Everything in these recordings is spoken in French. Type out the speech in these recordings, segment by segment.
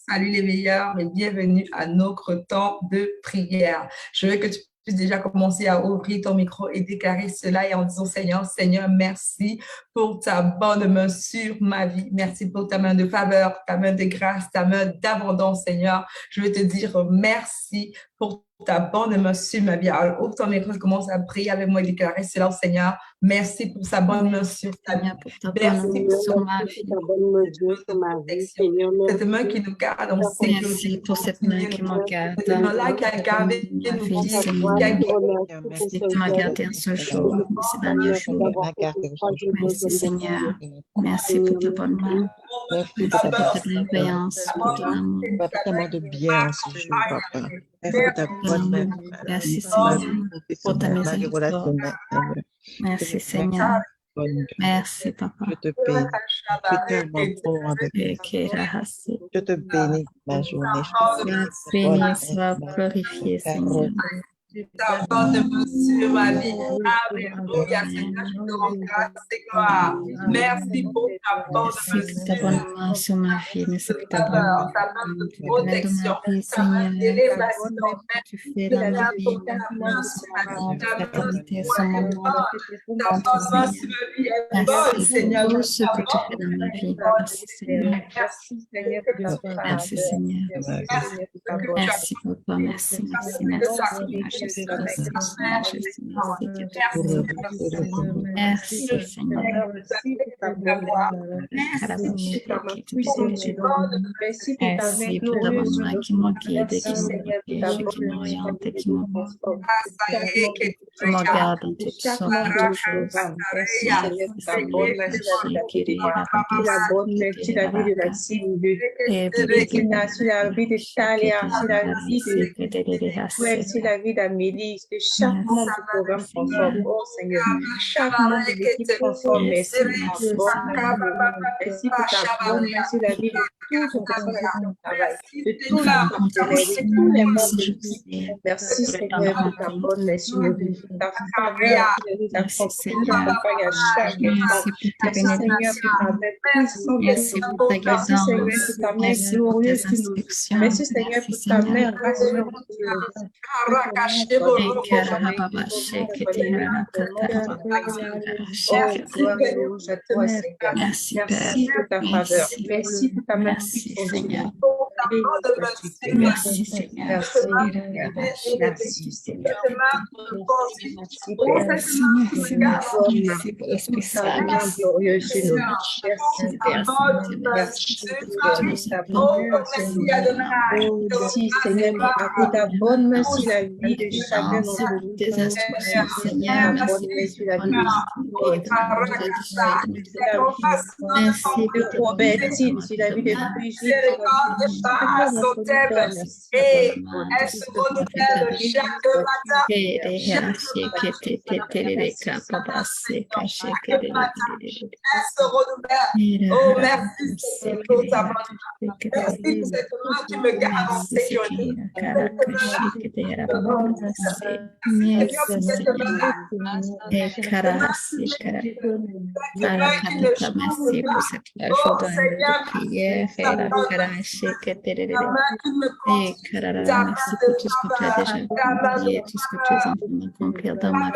salut les meilleurs et bienvenue à notre temps de prière. Je veux que tu puisses déjà commencer à ouvrir ton micro et déclarer cela et en disant Seigneur, Seigneur, merci pour ta bonne main sur ma vie. Merci pour ta main de faveur, ta main de grâce, ta main d'abondance, Seigneur. Je veux te dire merci pour ta bonne main sur ma vie. Alors, ouvre ton micro, commence à prier avec moi et déclarer cela au Seigneur. Merci pour sa bonne main sur ta vie. Merci pour ta bonne mesure sur ma vie, Seigneur. Cette main qui nous garde en sécurité. Merci pour cette main qui me garde. Cette main-là qui a gardé nos vies, qui a qui m'a gardé en ce jour, ce dernier jour. Merci Seigneur. Merci pour ta bonne main. Merci pour ta bienveillance, pour ton amour. Tellement de bien en ce jour, papa. Merci pour ta bonne main. Merci Seigneur pour ta miséricorde. Merci Seigneur. Merci papa. Je te bénis. Tu es tellement bon avec moi. Je te bénis ma journée. Sois béni, sois glorifié Seigneur. Ta bonne main sur ma vie. Alléluia, Seigneur, je te rends grâce et gloire. Merci pour ta bonne main sur ma vie. Merci pour ta bonne main. Ta main de protection, ta main d'élévation. Tu fais dans ma vie. Ta main sur ma vie est bonne, Seigneur. Tout ce que tu fais dans ma vie. Merci Seigneur. Merci Seigneur. Merci papa. Merci, merci, merci. Merci Seigneur. Merci pour ta bonne main qui me guide, qui m'oriente, qui me garde en toutes sortes de choses. La bonne main sur la vie de la Sylvie, sur la vie de Talia, sur la vie de sur la vie d'Amélie, de chaque membre du programme conforme, oh Seigneur, chaque membre de l'équipe conforme, merci pour ta bonne main sur la vie de tous son personnel de travail, de tous les partenaires, de tous les membres de l'équipe. Merci Seigneur pour ta bonne main sur nos vies, ta faveur, ta compagnie, ta compagnie à chaque étape. Merci Seigneur pour ta main puissante. Merci Seigneur pour ta main glorieuse sur nous. Merci Seigneur pour ta main rassurante sur nous. Merci pour ta faveur. Merci pour ta main Seigneur. Merci Seigneur. Merci Seigneur. Merci pour l'Esprit Saint. Merci Seigneur pour ta bonne main sur la vie de chacun de tes instructions, Seigneur. Merci pour la vie merci de Robertine, sur la vie de Brigitte, oh, merci pour ta bonne main. Merci pour cette main qui me garde en sécurité. Merci pour cette journée de prière. Merci pour tout ce que tu as déjà accompli et tout ce que tu es en train d'accomplir dans ma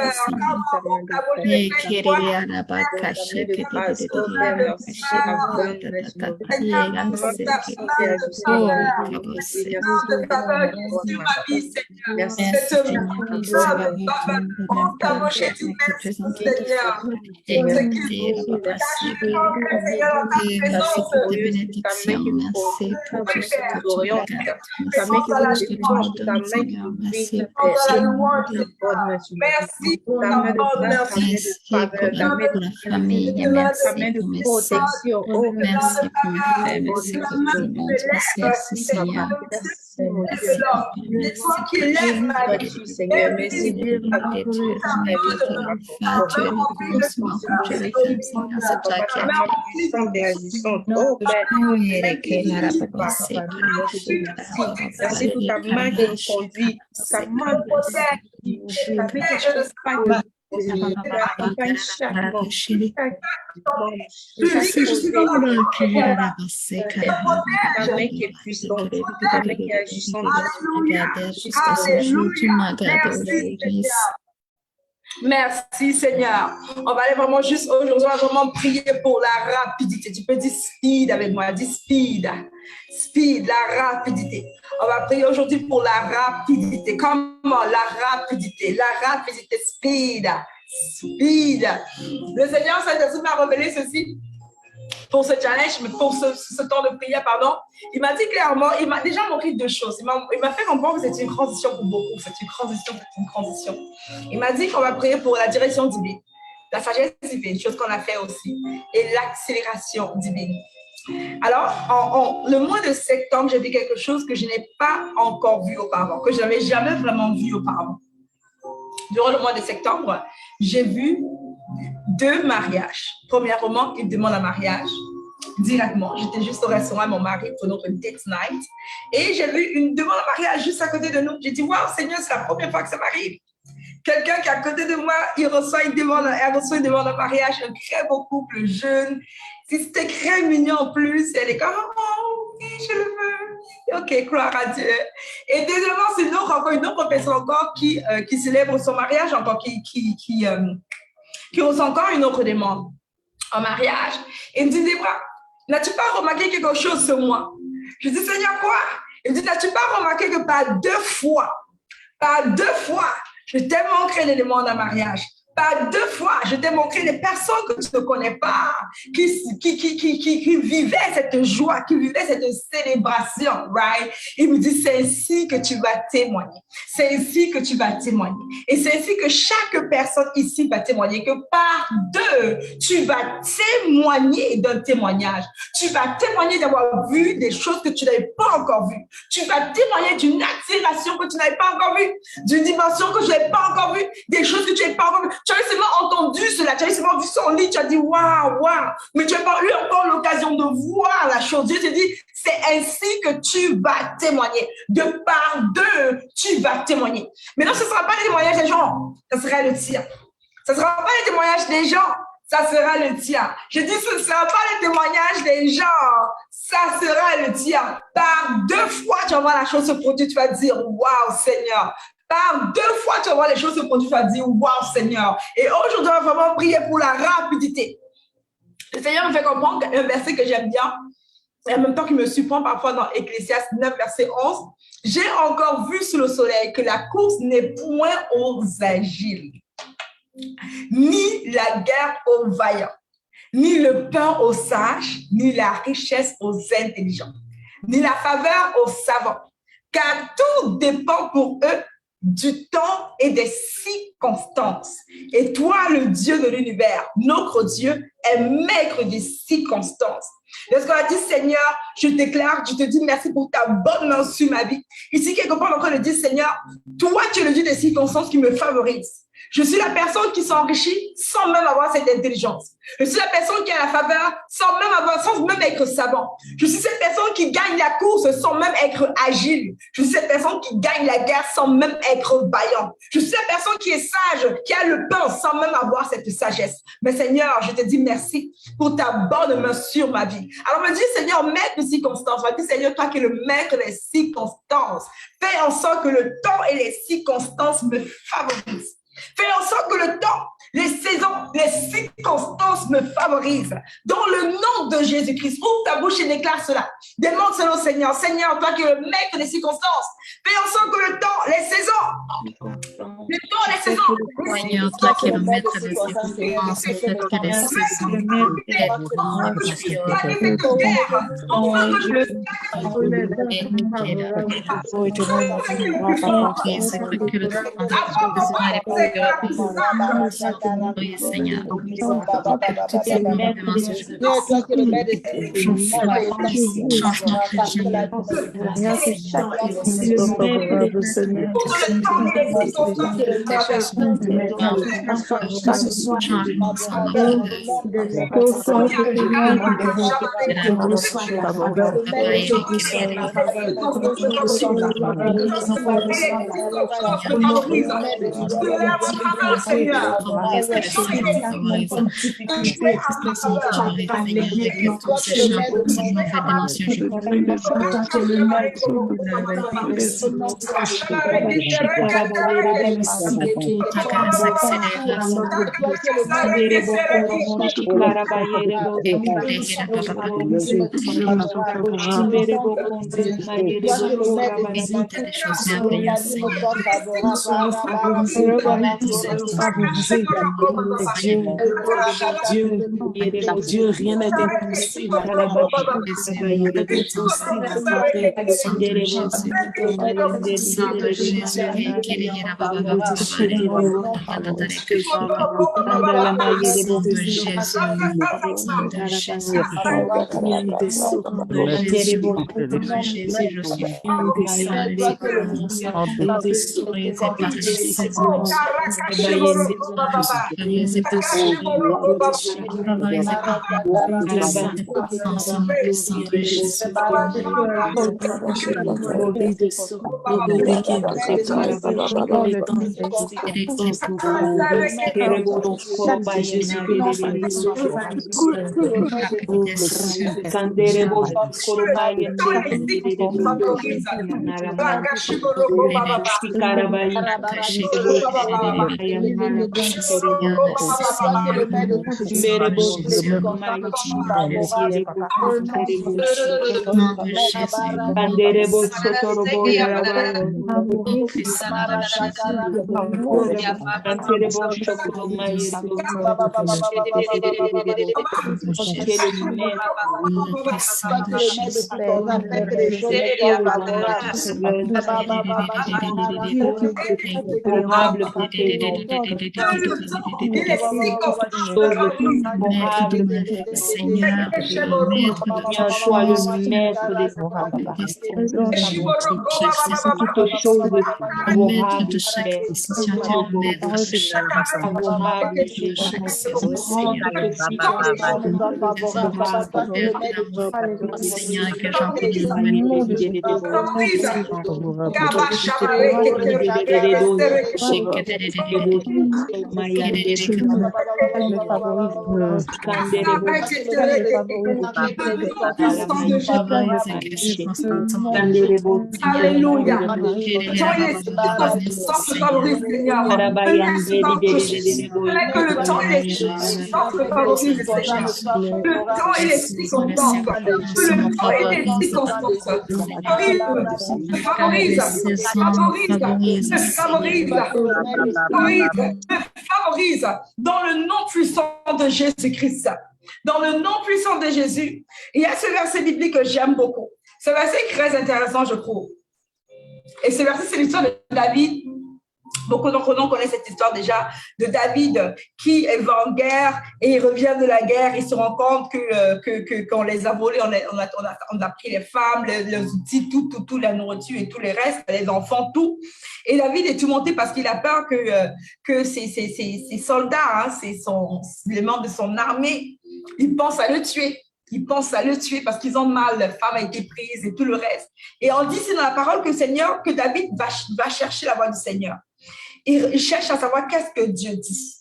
vie, merci pour tes bénédictions, merci pour tout ce que tu regardes, merci pour tout ce que tu me donnes, Seigneur, merci pour merci pour la famille, merci pour mes soeurs, merci pour mes frères, merci pour tout le monde, merci Seigneur. C'est toi qui lèves ma vie, Seigneur. Merci tu es le commencement, tu es la fin, Seigneur, c'est toi qui as merci pour ta main qui nous conduit, ta main accompagne chaque membre. Je suis dans la main qui est puissante, la main qui agit sans Merci Seigneur. On va aller vraiment juste aujourd'hui, on va vraiment prier pour la rapidité. Tu peux dire speed avec moi, dis speed. Speed, la rapidité. On va prier aujourd'hui pour la rapidité. Comment la rapidité? La rapidité, speed. Speed. Le Seigneur Saint-Esprit m'a révélé ceci pour ce challenge, mais pour ce temps de prière, pardon. Il m'a dit clairement, il m'a déjà montré deux choses. Il m'a fait comprendre que c'est une transition pour beaucoup. C'est une transition. Il m'a dit qu'on va prier pour la direction divine, la sagesse divine, chose qu'on a fait aussi, et l'accélération divine. Alors, le mois de septembre, j'ai vu quelque chose que je n'ai pas encore vu auparavant, que je n'avais jamais vraiment vu auparavant. Durant le mois de septembre, j'ai vu 2 mariages. Premièrement, il demande un mariage directement. J'étais juste au restaurant avec mon mari pour notre date night. Et j'ai vu une demande de mariage juste à côté de nous. J'ai dit, waouh, Seigneur, c'est la première fois que ça m'arrive. Quelqu'un qui est à côté de moi, elle reçoit une demande de mariage, un très beau couple jeune. C'était très mignon en plus. Elle est comme, oh, oui, je le veux. Ok, gloire à Dieu. Et deuxièmement, c'est une autre personne encore qui célèbre son mariage, encore qui reçoit encore une autre demande en mariage. Et il me dit, Débra, n'as-tu pas remarqué quelque chose ce mois? Je dis, Seigneur, quoi? Il me dit, n'as-tu pas remarqué que par deux fois, je t'ai montré les demandes en mariage. Par 2 fois, je t'ai montré des personnes que tu ne connais pas, qui vivaient cette joie, qui vivaient cette célébration, right? Il me dit, c'est ainsi que tu vas témoigner. C'est ainsi que tu vas témoigner. Et c'est ainsi que chaque personne ici va témoigner, que par 2, tu vas témoigner d'un témoignage. Tu vas témoigner d'avoir vu des choses que tu n'avais pas encore vues. Tu vas témoigner d'une accélération que tu n'avais pas encore vue, d'une dimension que tu n'avais pas encore vue, des choses que tu n'avais pas encore vues. Tu as seulement entendu cela, tu as seulement vu son lit, tu as dit waouh, waouh, mais tu n'as pas eu encore l'occasion de voir la chose. Dieu te dit, c'est ainsi que tu vas témoigner. De par 2, tu vas témoigner. Mais non, ce ne sera pas le témoignage des gens, ça sera le tien. Ce ne sera pas le témoignage des gens, ça sera le tien. Je dis, ce ne sera pas le témoignage des gens, ça sera le tien. Par 2 fois, tu vas voir la chose se produire, tu vas dire waouh, Seigneur. Par 2 fois, tu vas voir les choses se produire, tu vas dire, waouh, Seigneur. Et aujourd'hui, on va vraiment prier pour la rapidité. Le Seigneur me fait comprendre un verset que j'aime bien, et en même temps qu'il me surprend parfois dans Ecclésiaste 9, verset 11. J'ai encore vu sous le soleil que la course n'est point aux agiles, ni la guerre aux vaillants, ni le pain aux sages, ni la richesse aux intelligents, ni la faveur aux savants, car tout dépend pour eux du temps et des circonstances. Et toi, le Dieu de l'univers, notre Dieu, est maître des circonstances. Lorsqu'on a dit, Seigneur, je déclare, je te dis merci pour ta bonne main sur ma vie. Ici, quelque part, on est en train de dire, Seigneur, toi, tu es le Dieu des circonstances qui me favorise. Je suis la personne qui s'enrichit sans même avoir cette intelligence. Je suis la personne qui a la faveur sans même être savant. Je suis cette personne qui gagne la course sans même être agile. Je suis cette personne qui gagne la guerre sans même être vaillant. Je suis la personne qui est sage, qui a le pain sans même avoir cette sagesse. Mais Seigneur, je te dis merci pour ta bonne main sur ma vie. Alors on me dit, Seigneur, maître des circonstances. On me dit, Seigneur, toi qui es le maître des circonstances, fais en sorte que le temps et les circonstances me favorisent. Fais en sorte que le temps, les saisons, les circonstances me favorisent. Dans le nom de Jésus-Christ, ouvre ta bouche et déclare cela. Demande cela au Seigneur. Seigneur, toi qui es le maître des circonstances, fais en sorte que le temps, les saisons, Seigneur, toi qui es le maître des circonstances, fais que les saisons, Oui, Seigneur. Le maître des Changement que jamais. Dieu, rien n'est impossible. Alléluia. Que le temps et l'esprit te favorisent, Seigneur. Le temps et l'esprit constance. Que le temps et l'esprit constance. Favorise dans le nom puissant de Jésus-Christ. Dans le nom puissant de Jésus. Il y a ce verset biblique que j'aime beaucoup. Ce verset est très intéressant, je trouve. Et ce verset, c'est l'histoire de David. Beaucoup d'entre nous connaissent cette histoire déjà de David qui va en guerre et il revient de la guerre. Il se rend compte que qu'on les a volés, on a pris les femmes, les outils, tout, la nourriture et tout le reste, les enfants, tout. Et David est tourmenté parce qu'il a peur que ses soldats, hein, les membres de son armée, ils pensent à le tuer. Ils pensent à le tuer parce qu'ils ont mal, la femme a été prise et tout le reste. Et on dit, c'est dans la parole que David va chercher la voix du Seigneur. Il cherche à savoir qu'est-ce que Dieu dit.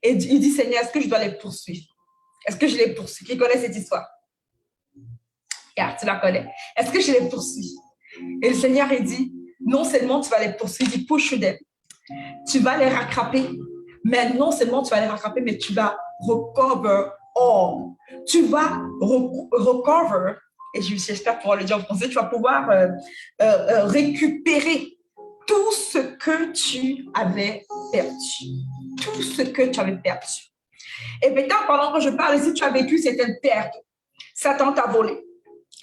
Et il dit, Seigneur, est-ce que je dois les poursuivre? Est-ce que je les poursuis? Qui connaît cette histoire? Regarde, tu la connais. Est-ce que je les poursuis? Et le Seigneur, il dit, non seulement tu vas les poursuivre, il push them. Tu vas les rattraper. Mais non seulement tu vas les rattraper, mais tu vas recover all. Tu vas recover, et j'espère pouvoir le dire en français, tu vas pouvoir récupérer tout ce que tu avais perdu. Tout ce que tu avais perdu. Et peut-être pendant que je parle, si tu as vécu certaines pertes, Satan t'a volé.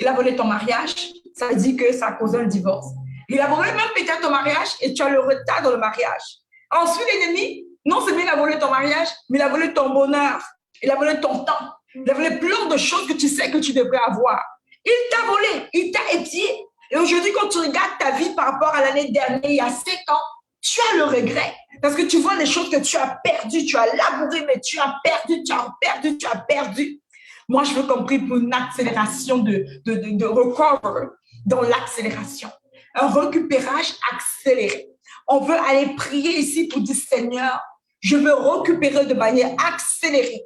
Il a volé ton mariage, ça veut dire que ça a causé un divorce. Il a volé même peut-être ton mariage et tu as le retard dans le mariage. Ensuite, l'ennemi Non seulement il a volé ton mariage, mais il a volé ton bonheur. Il a volé ton temps. Il a volé plein de choses que tu sais que tu devrais avoir. Il t'a volé, il t'a épié. Et aujourd'hui, quand tu regardes ta vie par rapport à l'année dernière, il y a 5 ans, tu as le regret. Parce que tu vois les choses que tu as perdues. Tu as labouré, mais tu as perdu, tu as perdu, tu as perdu. Moi, je veux qu'on prie pour une accélération de recovery dans l'accélération. Un récupérage accéléré. On veut aller prier ici pour dire, Seigneur, je veux récupérer de manière accélérée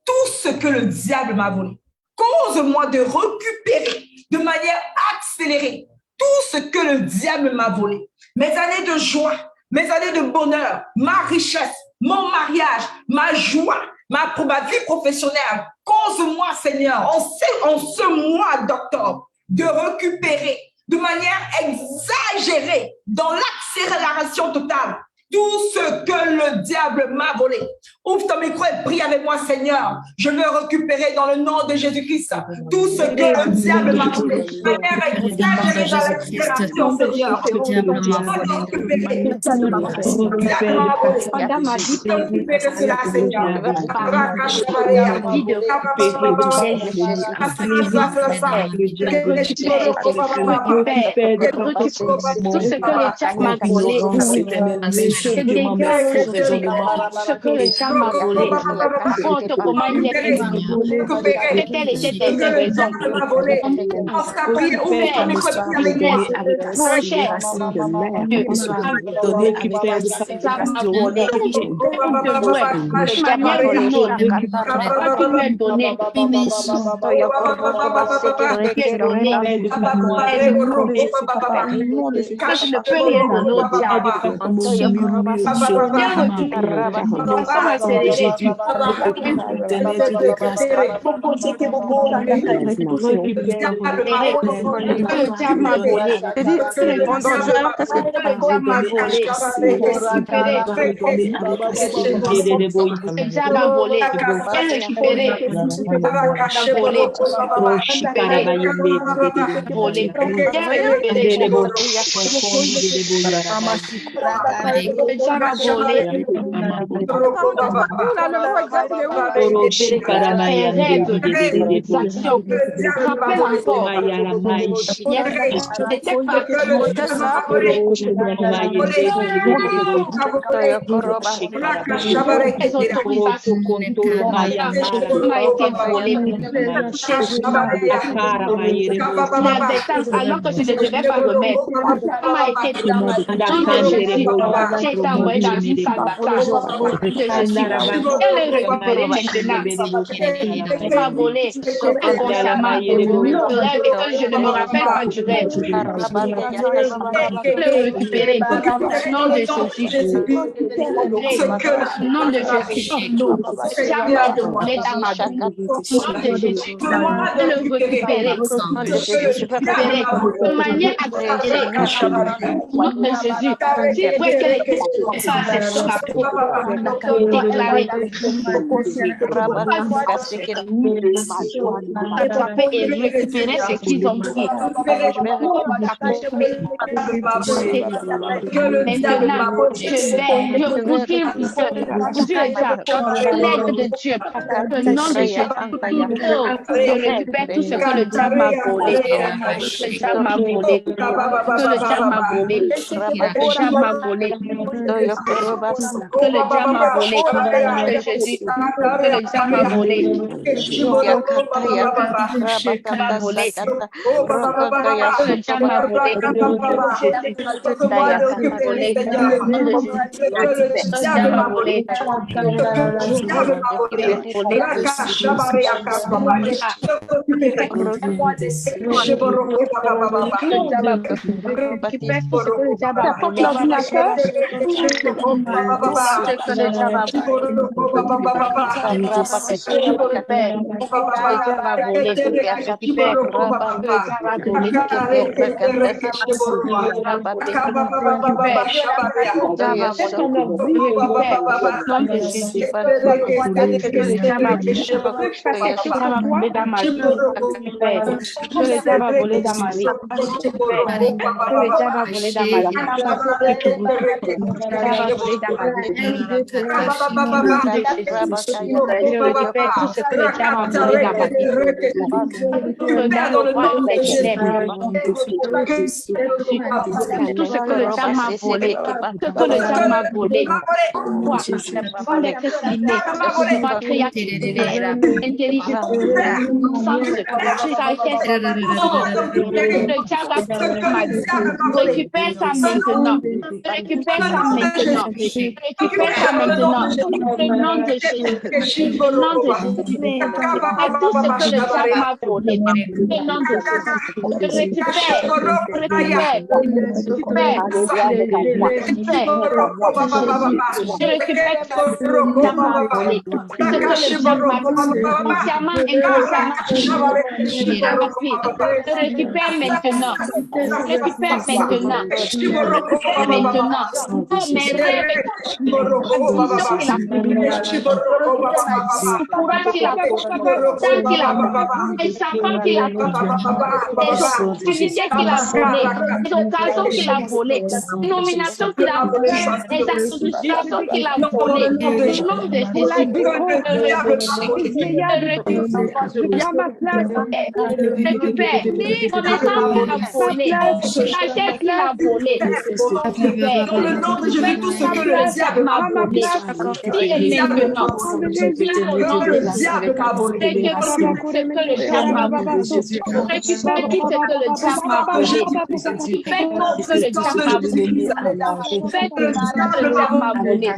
tout ce que le diable m'a volé. Cause-moi de récupérer de manière accélérée tout ce que le diable m'a volé. Mes années de joie, mes années de bonheur, ma richesse, mon mariage, ma joie, ma vie professionnelle. Cause-moi, Seigneur, en ce mois d'octobre, de récupérer de manière exagérée, dans l'accélération totale, tout ce que le diable m'a volé. Ouvre ton micro et prie avec moi, Seigneur. Je veux récupérer dans le nom de Jésus-Christ tout ce que le diable m'a volé. De manière exagérée dans l'accélération, Seigneur. Tout ce que le diable m'a volé, ce que le diable m'a volé, compte comment il est établi, quelle était tes raisons, alors que je ne devais pas remettre, ça m'a été j'ai été envoyé dans une salle d'attente. Elle est récupérée maintenant. Elle m'a volé inconsciemment le rêve et que je ne me rappelle pas du rêve. Elle est récupérée au nom de Jésus. Au nom de Jésus. Ça m'a volé dans ma vie. Au nom de Jésus. Elle est récupérée. De manière accélérée. Au nom de Jésus. Si vous voyez qu'elle est déclarée attraper et récupérer ce qu'ils ont pris. Maintenant, je vous dis l'aide de Dieu, le nom de Jésus, je récupère tout ce que le diable m'a volé. Le diable m'a volé. Le diable m'a volé. Le diable m'a volé. Que le diable m'a volé. Que Jésus, que le diable m'a volé. Que le diable m'a volé. Que le diable m'a volé. tout ce que le diable a volé là-bas. Regarde le roi avec tout ce que le diable m'a volé, ce que le diable m'a volé, quoi, l'électricité, ma créativité, intelligence, sens, sagesse, le diable a pris ma vie. Récupère ça maintenant. Récupère ça maintenant. Récupère ça maintenant. Le nom de Jésus. Le nom de Jésus. Et tout ce que le diable m'a volé. Le nom de Jésus. Récupère. Récupère. Récupère. Je récupère ce que le diable m'a volé. Ce que le diable m'a volé. Consciemment, inconsciemment. Je récupère maintenant. Récupère maintenant. Récupère maintenant. Oh, mes rêves. Le courage qu'il a pris. Le temps qu'il a pris. Les enfants qu'il a pris. Les opportunités qu'il a volées. Les occasions qu'il a volées. Les nominations qu'il a volées. Les associations qu'il a volées. Le nom de récupère. Connaissance qu'il a volé. Sagesse qu'il a volé. Dans le nom de Jésus, tout ce que le diable m'a volé. Et maintenant. Le diable m'a volé. Récupère ce que le diable m'a volé. Récupère tout ce que le diable m'a volé. Fais tout ce que le diable m'a volé. Fais tout ce que le diable m'a volé.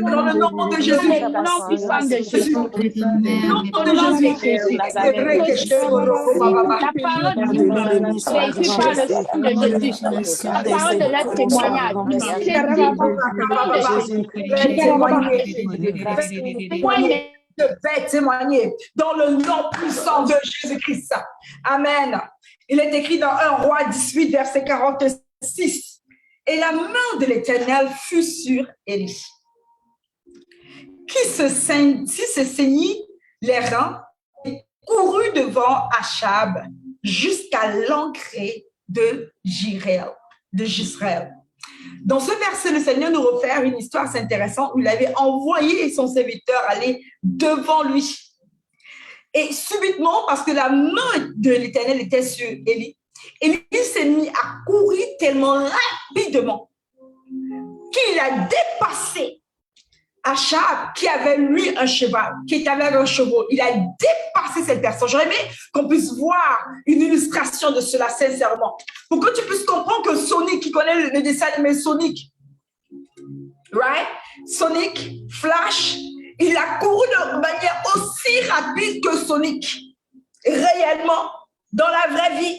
Dans le nom de Jésus. Le nom puissant de Jésus. Dans le nom de Jésus. La parole vécue par le sang de Jésus. La parole de notre témoignage. Je vais témoigner dans le nom puissant de Jésus-Christ. Amen. Il est écrit dans 1 Roi 18, verset 46. Et la main de l'Éternel fut sur Élie, qui se saignit les reins et courut devant Achab jusqu'à l'entrée de Jisraël. Dans ce verset, le Seigneur nous refait une histoire assez intéressante où il avait envoyé son serviteur aller devant lui. Et subitement, parce que la main de l'Éternel était sur Élie, Élie s'est mis à courir tellement rapidement qu'il a dépassé Achab, qui avait lui un cheval, qui avait un chevaux. Il a dépassé cette personne. J'aurais aimé qu'on puisse voir une illustration de cela sincèrement, pour que tu puisses comprendre que Sonic, qui connaît le dessin animé Sonic, right? Sonic, Flash, il a couru de manière aussi rapide que Sonic. Réellement, dans la vraie vie,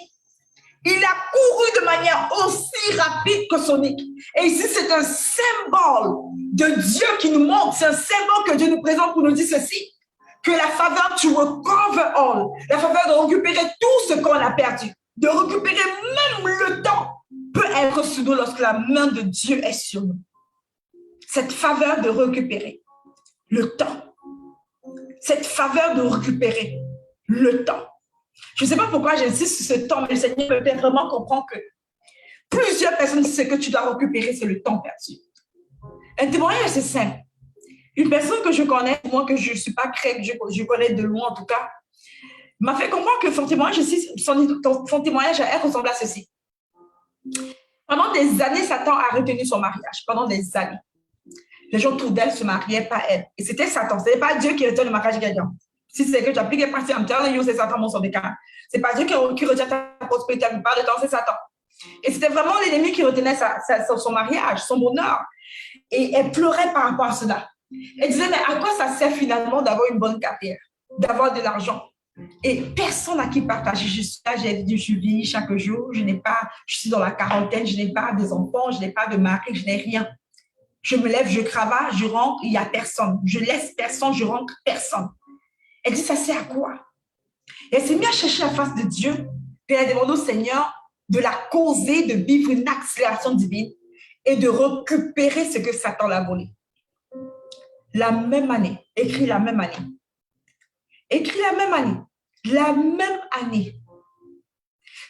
il a couru de manière aussi rapide que Sonic. Et ici, c'est un symbole de Dieu qui nous montre, c'est un symbole que Dieu nous présente pour nous dire ceci, que la faveur to recover all, la faveur de récupérer tout ce qu'on a perdu, de récupérer même le temps, peut être sur nous lorsque la main de Dieu est sur nous. Cette faveur de récupérer le temps, cette faveur de récupérer le temps. Je ne sais pas pourquoi j'insiste sur ce temps, mais le Seigneur peut peut-être vraiment comprendre que plusieurs personnes, ce que tu dois récupérer, c'est le temps perdu. Un témoignage, c'est simple. Une personne que je connais, moi que je ne suis pas chrétienne, je connais de loin en tout cas, m'a fait comprendre que son témoignage, elle ressemble à ceci. Pendant des années, Satan a retenu son mariage. Pendant des années. Les gens autour d'elle ne se mariaient pas elle. Et c'était Satan. Ce n'est pas Dieu qui retient le mariage gagnant. Si c'est que tu appliques les principes, c'est Satan, mon son de cas. Ce n'est pas Dieu qui retient ta prospérité. La plupart du temps, c'est Satan. Et c'était vraiment l'ennemi qui retenait son mariage, son bonheur. Et elle pleurait par rapport à cela. Elle disait, mais à quoi ça sert finalement d'avoir une bonne carrière, d'avoir de l'argent? Et personne à qui partager. Je suis là, je vis chaque jour, je suis dans la quarantaine, je n'ai pas des enfants, je n'ai pas de mari, je n'ai rien. Je me lève, je cravache, je rentre, il n'y a personne. Je laisse personne, je rentre, personne. Elle dit, ça sert à quoi? Et elle s'est mise à chercher la face de Dieu. Et elle a demandé au Seigneur de la causer, de vivre une accélération divine et de récupérer ce que Satan l'a volé. La même année, écrit la même année. Écrit la même année. La même année.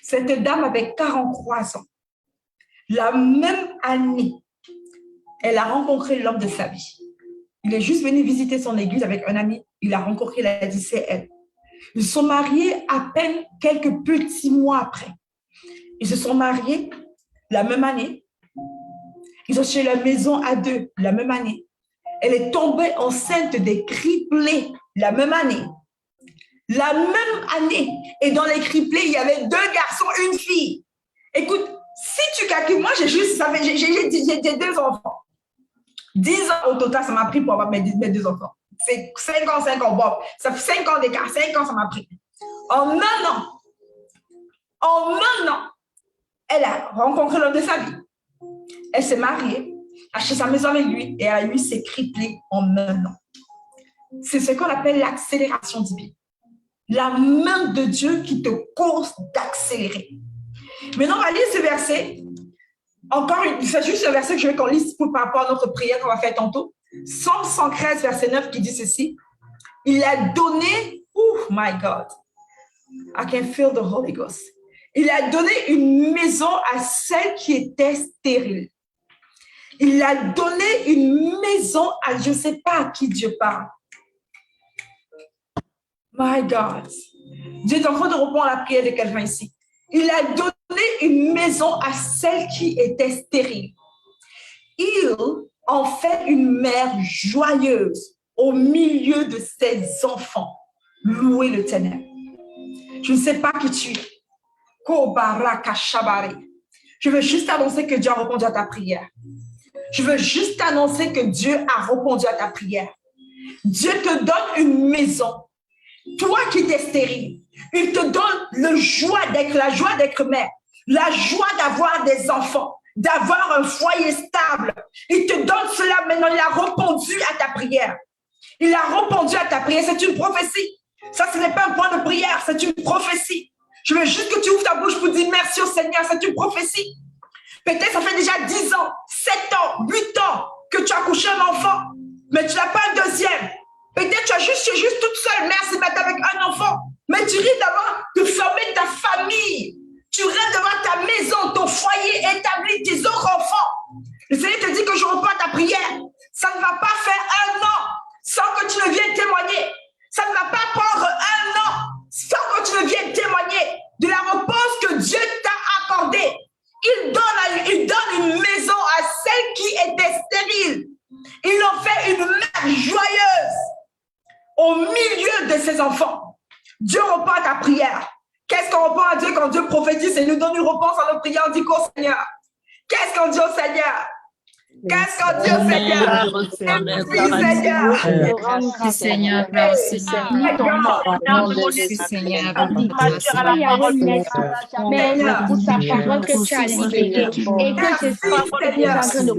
Cette dame avait 43 ans. La même année, elle a rencontré l'homme de sa vie. Il est juste venu visiter son église avec un ami. Il a rencontré, il a dit, c'est elle. Ils se sont mariés à peine quelques petits mois après. Ils se sont mariés la même année. Ils ont acheté la maison à deux la même année. Elle est tombée enceinte des triplés la même année. La même année. Et dans les triplés, il y avait 2 garçons, 1 fille. Écoute, si tu calcules, moi, j'ai 2 enfants. 10 ans au total, ça m'a pris pour avoir mes 2 enfants. C'est 5 ans, bon. Ça fait 5 ans d'écart. 5 ans, ça m'a pris. En un an, elle a rencontré l'homme de sa vie. Elle s'est mariée, a acheté sa maison avec lui et a eu ses triplés en un an. C'est ce qu'on appelle l'accélération divine. La main de Dieu qui te cause d'accélérer. Maintenant, on va lire ce verset. C'est juste le verset que je veux qu'on lise par rapport à notre prière qu'on va faire tantôt. Psaume 113, verset 9 qui dit ceci. Il a donné, oh my God, I can feel the Holy Ghost. Il a donné une maison à celle qui était stérile. Il a donné une maison à, je ne sais pas à qui Dieu parle. My God. Dieu est en train de répondre à la prière de quelqu'un ici. Il a donné une maison à celle qui était stérile. Il en fait une mère joyeuse au milieu de ses enfants. Louez l'Éternel. Je ne sais pas qui tu es. Je veux juste annoncer que Dieu a répondu à ta prière. Je veux juste annoncer que Dieu a répondu à ta prière. Dieu te donne une maison. Toi qui es stérile, il te donne la joie d'être mère, la joie d'avoir des enfants, d'avoir un foyer stable. Il te donne cela maintenant. Il a répondu à ta prière. Il a répondu à ta prière. C'est une prophétie. Ça, ce n'est pas un point de prière, c'est une prophétie. Je veux juste que tu ouvres ta bouche pour dire merci au Seigneur. C'est une prophétie. Peut-être ça fait déjà 10 ans, 7 ans, 8 ans que tu as couché un enfant, mais tu n'as pas un deuxième. Peut-être tu es juste toute seule, mère célibataire avec un enfant, mais tu rêves d'avoir, de former ta famille. Tu rêves d'avoir ta maison, ton foyer établi, tes autres enfants. Le Seigneur te dit que je réponds à ta prière. Ça ne va pas faire 1 an sans que tu ne viennes témoigner. Ça ne va pas prendre 1 an sans que tu ne viennes témoigner de la réponse que Dieu t'a accordée. Il donne une maison à celle qui était stérile. Il en fait une mère joyeuse au milieu de ses enfants. Dieu répond à ta prière. Qu'est-ce qu'on répond à Dieu quand Dieu prophétise et nous donne une réponse à nos prières? On dit qu'au Seigneur. Qu'est-ce qu'on dit au Seigneur? Qu'est-ce qu'on dit au Seigneur? Merci Seigneur. Merci Seigneur. Merci Seigneur. Mais pour ta parole que tu as libérée et que c'est ça que tu es en train de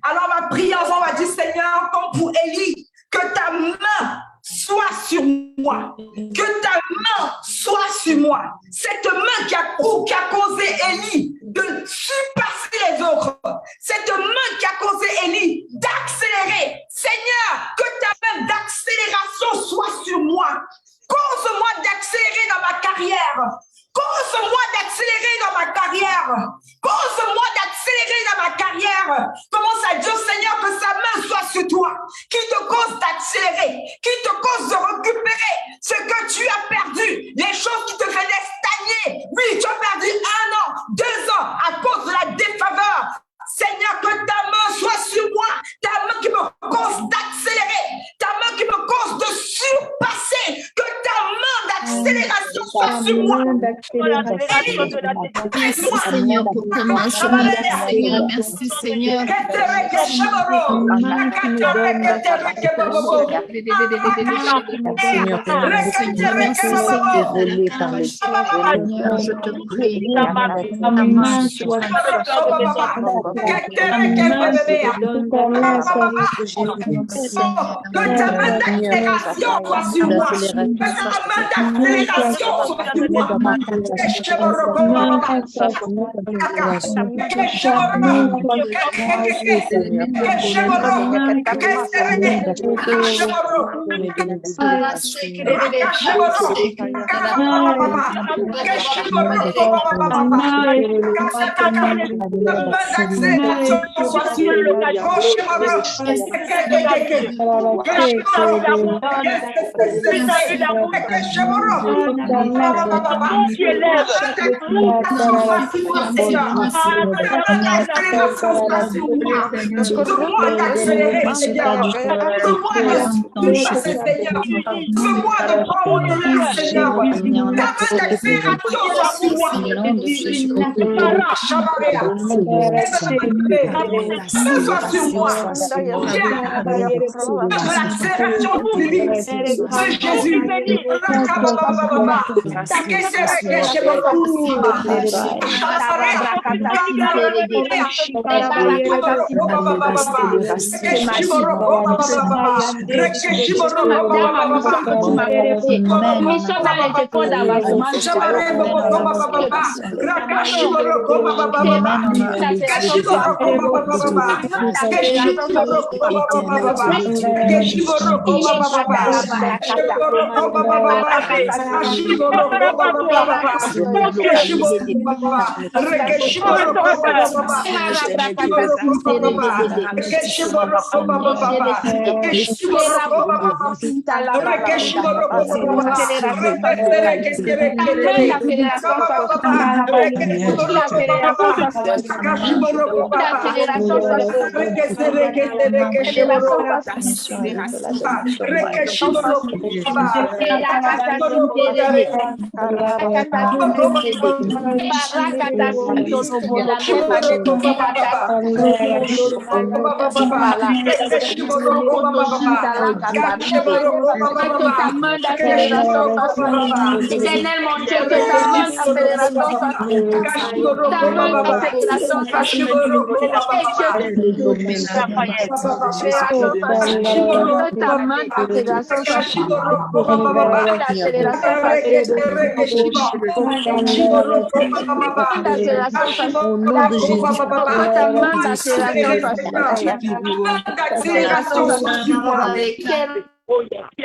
alors on va prier ensemble, on va dire Seigneur, comme pour Élie, que ta main soit sur moi, que ta main soit sur moi. Cette main qui a causé Élie de surpasser les autres, cette main qui a causé Élie d'accélérer. Seigneur, que ta main d'accélération soit sur moi. Cause-moi d'accélérer dans ma carrière. Cause-moi d'accélérer dans ma carrière. Cause-moi d'accélérer dans ma carrière. Commence à dire, Seigneur, que sa main soit sur toi. Qui te cause d'accélérer. Qui te cause de récupérer ce que tu as perdu. Les choses qui te faisaient stagner. Oui, tu as perdu 1 an, 2 ans à cause de la défaveur. Seigneur, que ta main soit sur moi. Ta main qui me cause d'accélérer. Ta main qui me cause de surpasser. Que ta main d'accélération soit sur moi. Merci Seigneur pour ta main sur moi. Merci Seigneur. Je te prie. Ta main soit que ta main d'accélération soit sur moi. Que ta main d'accélération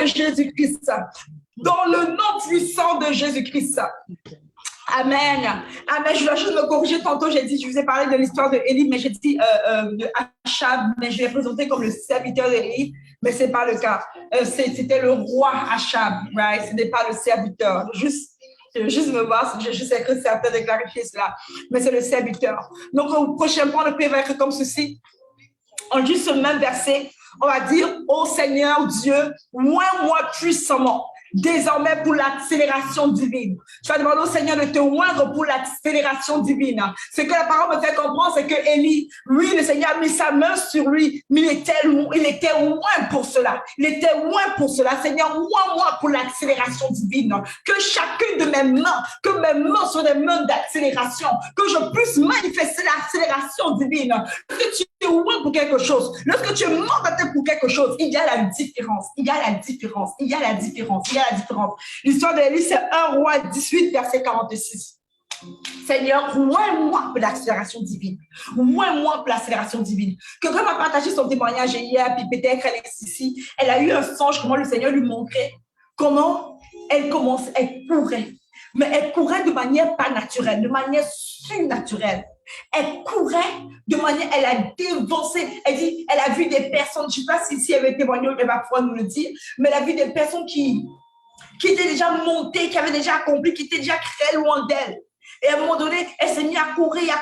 Jésus-Christ, dans le nom puissant de Jésus-Christ. Amen. Amen. Je dois juste me corriger. Tantôt, je vous ai parlé de l'histoire de Élie, mais j'ai dit de Achab, mais je l'ai présenté comme le serviteur d'Élie, mais ce n'est pas le cas. C'était le roi Achab, right? Ce n'est pas le serviteur. Juste me voir, je sais que c'est important de clarifier cela, mais c'est le serviteur. Donc, au prochain point, le prière va être comme ceci. En juste ce même verset, on va dire, ô Seigneur Dieu, oins-moi puissamment, désormais pour l'accélération divine. Tu vas demander au Seigneur de te oindre pour l'accélération divine. Ce que la parole me fait comprendre, c'est que Élie, lui, le Seigneur a mis sa main sur lui, mais il était oint pour cela. Il était oint pour cela. Seigneur, oins-moi pour l'accélération divine. Que chacune de mes mains, que mes mains soient des mains d'accélération, que je puisse manifester l'accélération divine. Lorsque tu es oint pour quelque chose, lorsque tu es mandaté pour quelque chose, il y a la différence. Il y a la différence. Il y a la différence. Il y a la différence. L'histoire d'Élie, c'est 1 Roi 18, verset 46. Seigneur, oins-moi pour l'accélération divine. Oins-moi pour l'accélération divine. Quelqu'un m'a partagé son témoignage hier, puis peut-être elle est ici. Elle a eu un songe, comment le Seigneur lui montrait comment elle courait. Mais elle courait de manière pas naturelle, de manière surnaturelle. Elle courait de manière, elle a dévancé. Elle dit, elle a vu des personnes, je ne sais pas si elle avait témoigné, elle va pouvoir nous le dire, mais elle a vu des personnes qui étaient déjà montées, qui avaient déjà accompli, qui étaient déjà très loin d'elle. Et à un moment donné, elle s'est mise à courir,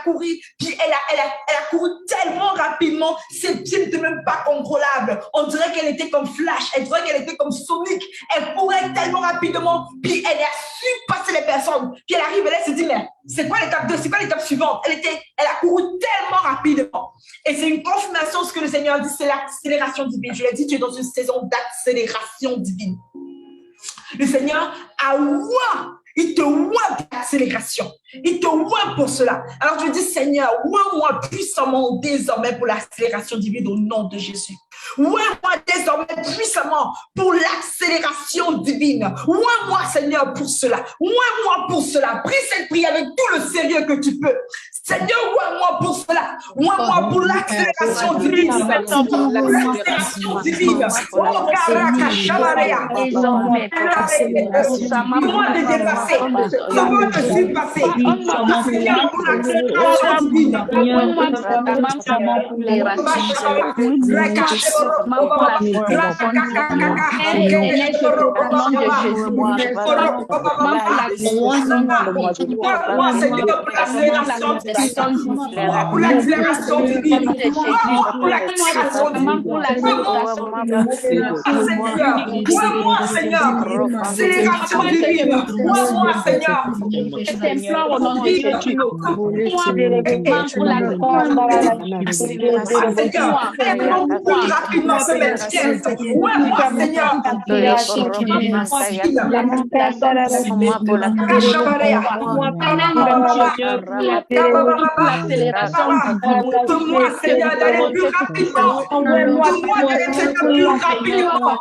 puis elle a couru tellement rapidement, ses pieds n'étaient même pas contrôlables. On dirait qu'elle était comme Flash, elle dirait qu'elle était comme Sonic. Elle courait tellement rapidement, puis elle a su passer les personnes. Puis elle arrive, elle se dit, mais c'est quoi l'étape 2, c'est quoi l'étape suivante? Elle a couru tellement rapidement. Et c'est une confirmation de ce que le Seigneur dit, c'est l'accélération divine. Je l'ai dit, tu es dans une saison d'accélération divine. Le Seigneur a oint Il te oint pour l'accélération. Il te oint pour cela. Alors je dis, Seigneur, oint-moi puissamment désormais pour l'accélération divine au nom de Jésus. Oint-moi désormais puissamment pour l'accélération divine. Oint-moi, Seigneur, pour cela. Oint-moi pour cela. Prie cette prière avec tout le sérieux que tu peux. Seigneur, oint-moi pour cela. Oint-moi pour l'accélération divine. L'accélération divine. Oh, Karaka Shabarea. Moi de dépasser. Ça va te surpasser. Seigneur, pour l'accélération divine. Pour l'accélération divine. Pour l'accélération divine. Moi, Seigneur. Accélération divine. Moi, Seigneur. Je t'implore au nom de Jésus. Rapidement, Seigneur. Donne-moi, Seigneur, d'aller plus rapidement. Donne-moi d'être plus rapidement.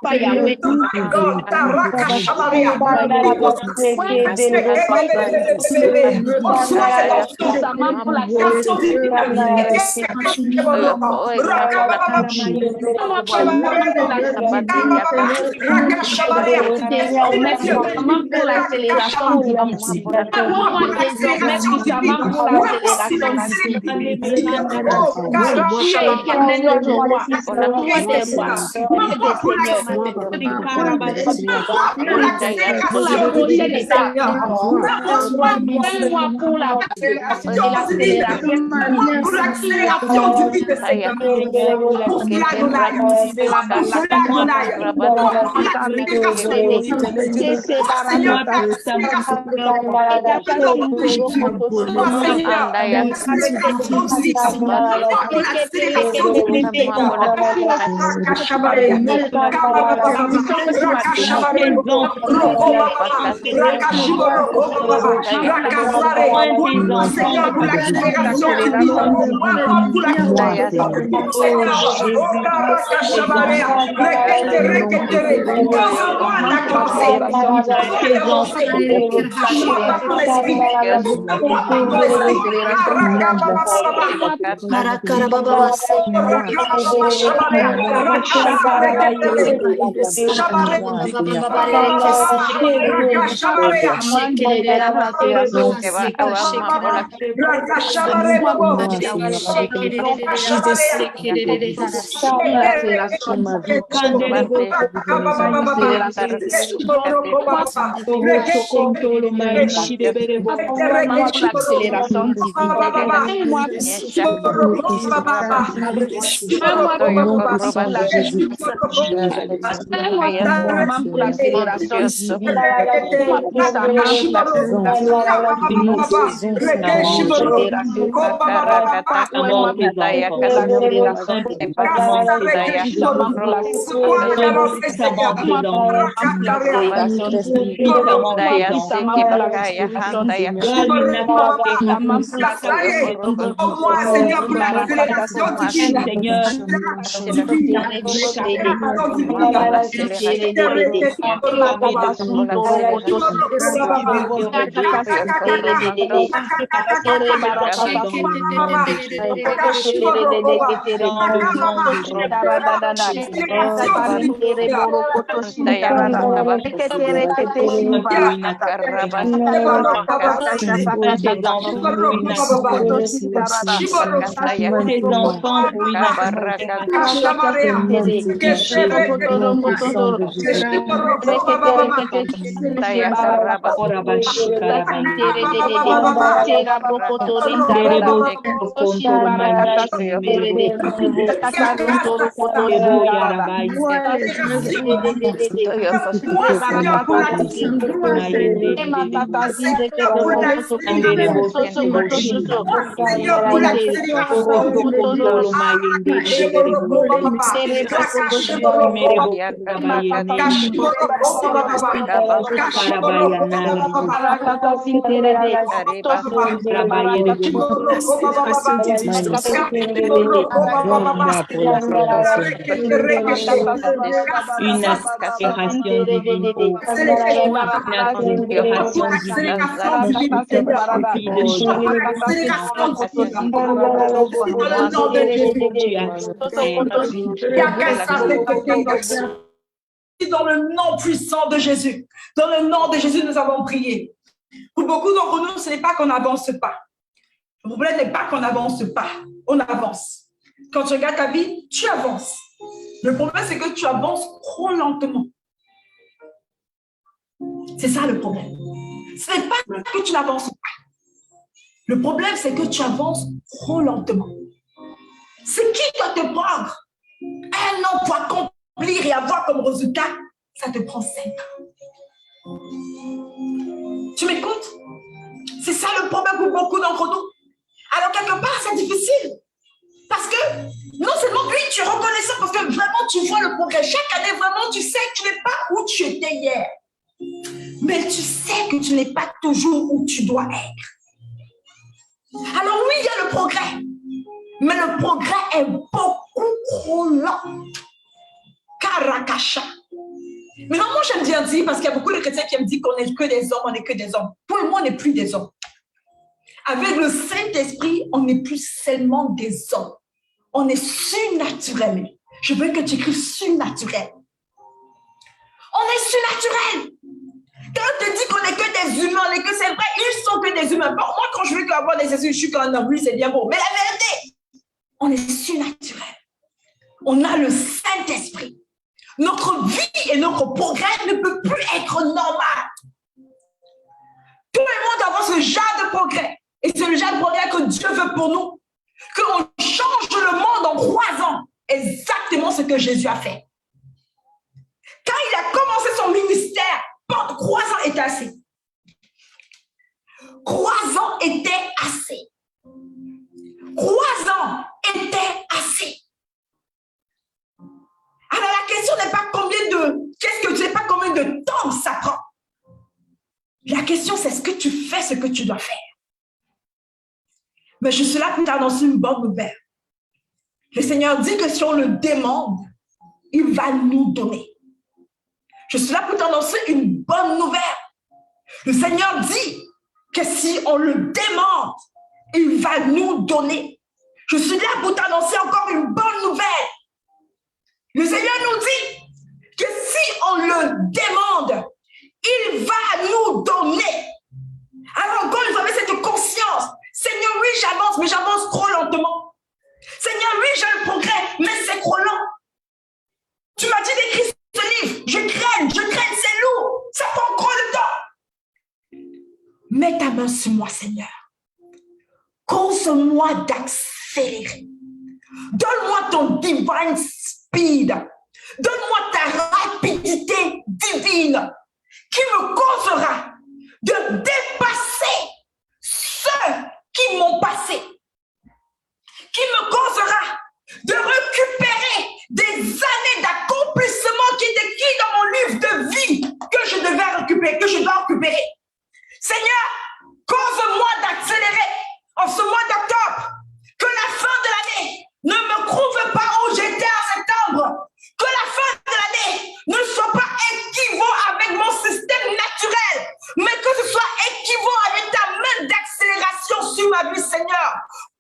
Seigneur, pour l'accélération. Une accélération divine, dans le nom puissant de Jésus. Dans le nom de Jésus, nous avons prié. Pour beaucoup d'entre nous, ce n'est pas qu'on n'avance pas. Le problème n'est pas qu'on n'avance pas. On avance. Quand tu regardes ta vie, tu avances. Le problème, c'est que tu avances trop lentement. C'est ça le problème. Ce n'est pas que tu n'avances pas. Le problème, c'est que tu avances trop lentement. C'est qui doit te prendre un an pour accomplir et avoir comme résultat, ça te prend 5 ans. Tu m'écoutes? C'est ça le problème pour beaucoup d'entre nous. Alors, quelque part, c'est difficile. Parce que, non seulement, oui, tu es reconnaissant parce que vraiment, tu vois le progrès. Chaque année, vraiment, tu sais que tu n'es pas où tu étais hier. Mais tu sais que tu n'es pas toujours où tu dois être. Alors oui, il y a le progrès. Mais le progrès est beaucoup trop lent. Karakasha. Mais non, moi, j'aime bien dire, parce qu'il y a beaucoup de chrétiens qui me disent qu'on n'est que des hommes, on n'est que des hommes. Pour le moment, on n'est plus des hommes. Avec le Saint-Esprit, on n'est plus seulement des hommes. On est surnaturel. Je veux que tu écrives surnaturel. On est surnaturel. Quand on te dit qu'on n'est que des humains, et que c'est vrai, ils sont que des humains. Bon, moi, quand je veux avoir des esprits, je suis qu'un homme, oui, c'est bien beau. Mais la vérité, on est surnaturel. On a le Saint-Esprit. Notre vie et notre progrès ne peut plus être normal. Tout le monde a ce genre de progrès. Et c'est le genre de progrès que Dieu veut pour nous. Qu'on change le monde en 3 ans. Exactement ce que Jésus a fait. Quand il a commencé son ministère, 3 ans était assez. 3 ans était assez. 3 ans était assez. Alors la question n'est pas combien de temps ça prend. La question c'est est-ce que tu fais ce que tu dois faire. Mais je suis là pour t'annoncer une bonne nouvelle. Le Seigneur dit que si on le demande, il va nous donner. Je suis là pour t'annoncer une bonne nouvelle. Le Seigneur dit que si on le demande, il va nous donner. Je suis là pour t'annoncer encore une bonne nouvelle. Le Seigneur nous dit que si on le demande, il va nous donner. Alors encore une fois, avec cette conscience, Seigneur, oui, j'avance, mais j'avance trop lentement. Seigneur, oui, j'ai un progrès, mais c'est trop lent. Tu m'as dit d'écrire ce livre. Je craigne, c'est lourd. Ça prend trop de temps. Mets ta main sur moi, Seigneur. Cause-moi d'accélérer. Donne-moi ton divine speed. Donne-moi ta rapidité divine qui me causera de dépasser ceux qui m'ont passé. Qui me causera de récupérer des années d'accomplissement qui étaient écrits dans mon livre de vie que je devais récupérer, que je dois récupérer. Seigneur, cause-moi d'accélérer en ce mois d'octobre, que la fin de l'année ne me trouve pas où j'étais en septembre, que la fin de l'année ne soit pas équivalent avec mon système naturel, mais que ce soit équivalent avec ta main d'accélération sur ma vie, Seigneur.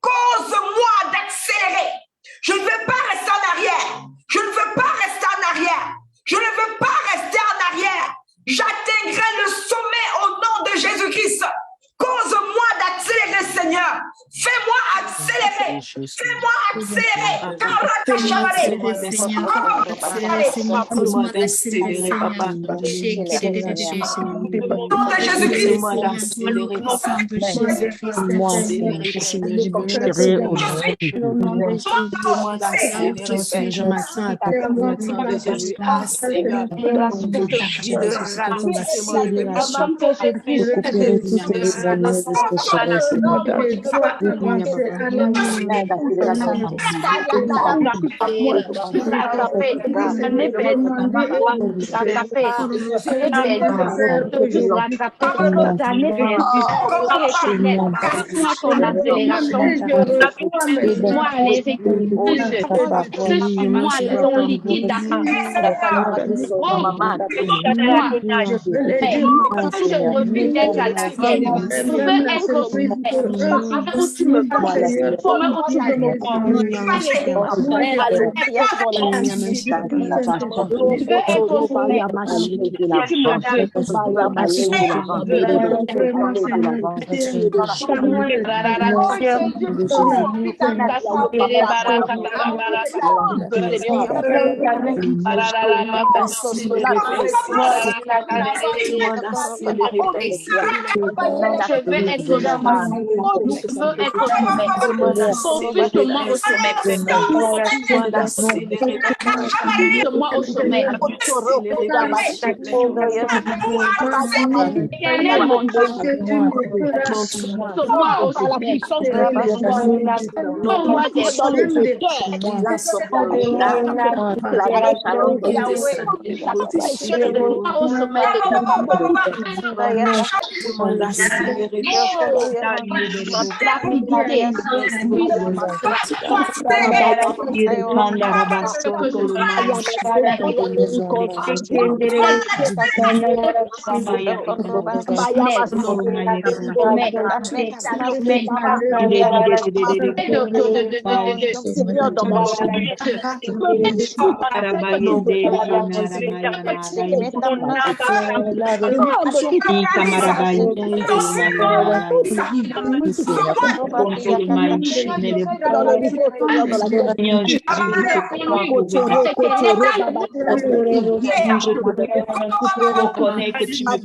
Cause-moi d'accélérer. Je ne veux pas rester en arrière. Je ne veux pas rester en arrière. Je ne veux pas rester en arrière. J'atteindrai le sommet au nom de Jésus-Christ. Fais-moi accélérer. Moi, les moi, ton liquide je refuse d'être à l'arrière. Je veux être au sommet. Où tu me prends, sommet où tu me prends. Je veux être au sommet. Je veux être au sommet. Confuse-moi au sommet. Confuse-moi au sommet. Éternel mon Dieu, confuse-moi au sommet. Donne-moi des au sommet de reconnais que tu me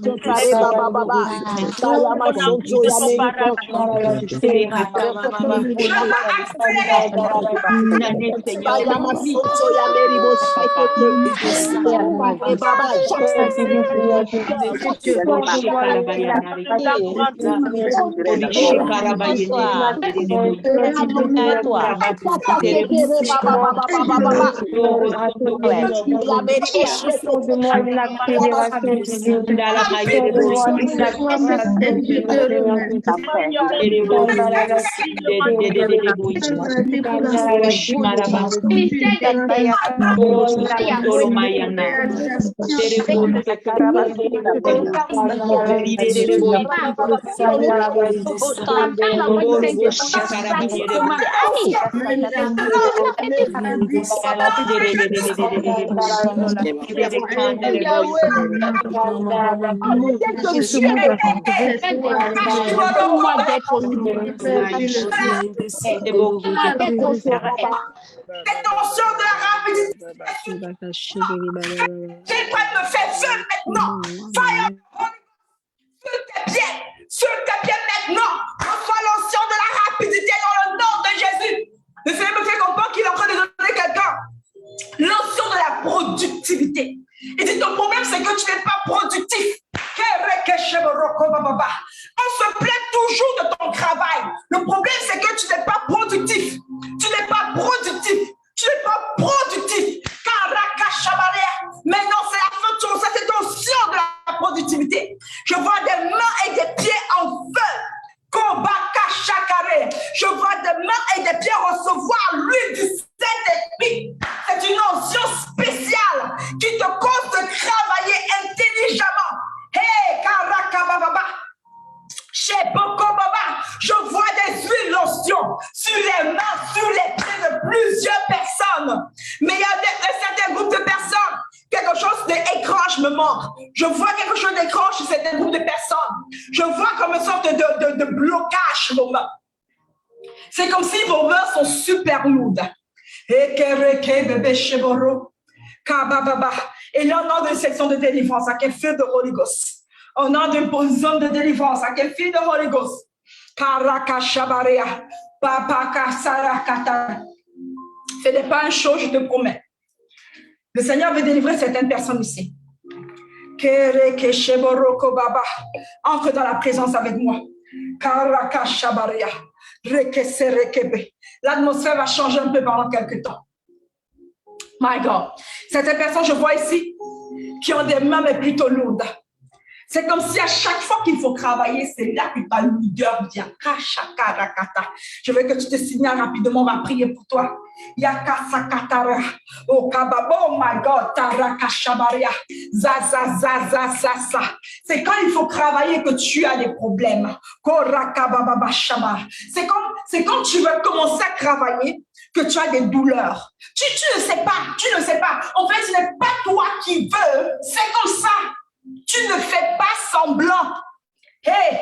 Attention de la rapidité. J'ai pas de me faire feu maintenant. Fire. Sur tes pieds maintenant. Reçois l'onction de la rapidité dans le nom de Jésus. Le Seigneur me fait comprendre qu'il est en train de donner quelqu'un l'onction de la productivité. Il dit ton problème c'est que tu n'es pas productif. On se plaint toujours de ton travail. Le problème c'est que tu n'es pas productif. Tu n'es pas productif. Tu n'es pas productif. Maintenant c'est la fin de ton, ça c'est ton onction de la productivité. Je vois des mains et des pieds en feu. Je vois des mains et des pieds recevoir l'huile du Saint-Esprit. C'est une onction spéciale qui te cause de travailler intelligemment. Hey, Karakababa. Je vois des huiles d'onction sur les mains, sur les pieds de plusieurs personnes. Mais il y a un certain groupe de personnes. Quelque chose d'étrange me manque. Je vois quelque chose d'étrange sur certains groupes de personnes. Je vois comme une sorte de blocage. C'est comme si vos mains sont super lourdes. Et là, on a une section de délivrance. À quel fil de Holy Ghost? On a une position de délivrance. À quel fil de Holy Ghost? Ce n'est pas un show, je te promets. Le Seigneur veut délivrer certaines personnes ici. Entre dans la présence avec moi. L'atmosphère va changer un peu pendant quelques temps. My God. Certaines personnes, je vois ici, qui ont des mains mais plutôt lourdes. C'est comme si à chaque fois qu'il faut travailler, c'est là que ta lourdeur vient. Je veux que tu te signales rapidement, on va prier pour toi. Oh my God, c'est quand il faut travailler que tu as des problèmes. C'est quand tu veux commencer à travailler que tu as des douleurs. Tu ne sais pas. En fait, ce n'est pas toi qui veux, c'est comme ça. Tu ne fais pas semblant. Hey,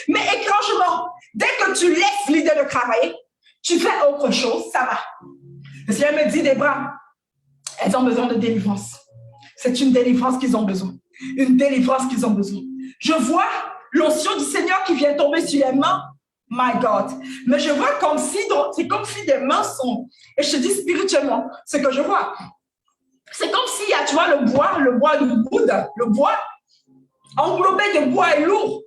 mais étrangement, dès que tu laisses l'idée de travailler, tu fais autre chose, ça va. Le Seigneur me dit, Débra, elles ont besoin de délivrance. C'est une délivrance qu'ils ont besoin. Une délivrance qu'ils ont besoin. Je vois l'onction du Seigneur qui vient tomber sur les mains. My God. Mais je vois comme si, c'est comme si des mains sont, et je te dis spirituellement, ce que je vois. C'est comme si, tu vois, le bois de Bouddha, le bois englobé de bois est lourd.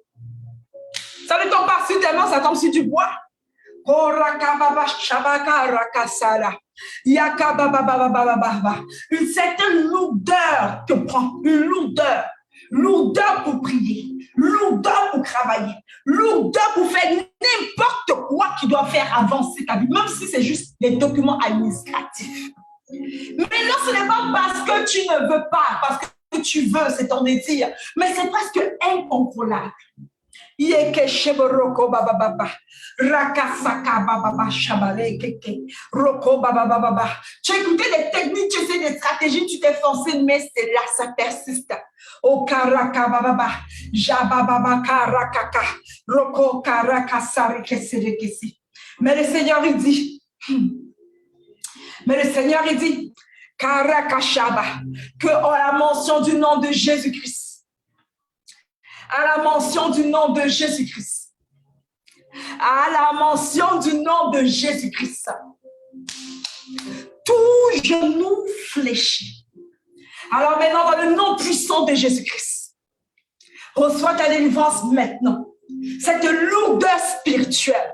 Ça ne tombe pas sur tes mains, ça tombe sur du bois. Une certaine lourdeur te prend, une lourdeur pour prier, lourdeur pour travailler, lourdeur pour faire n'importe quoi qui doit faire avancer ta vie, même si c'est juste des documents administratifs. Mais non, ce n'est pas parce que tu ne veux pas, parce que tu veux, c'est ton désir, mais c'est presque incontrôlable. Tu as écouté des techniques, tu sais des stratégies, tu t'es forcé, mais c'est là, ça persiste. Oh karaka baba, jababa karakaka, roko karaka sarikeserekesi. Mais le Seigneur il dit, karaka shaba, que à la mention du nom de Jésus-Christ. À la mention du nom de Jésus-Christ. À la mention du nom de Jésus-Christ. Tout genou fléchit. Alors maintenant, dans le nom puissant de Jésus-Christ, reçois ta délivrance maintenant. Cette lourdeur spirituelle,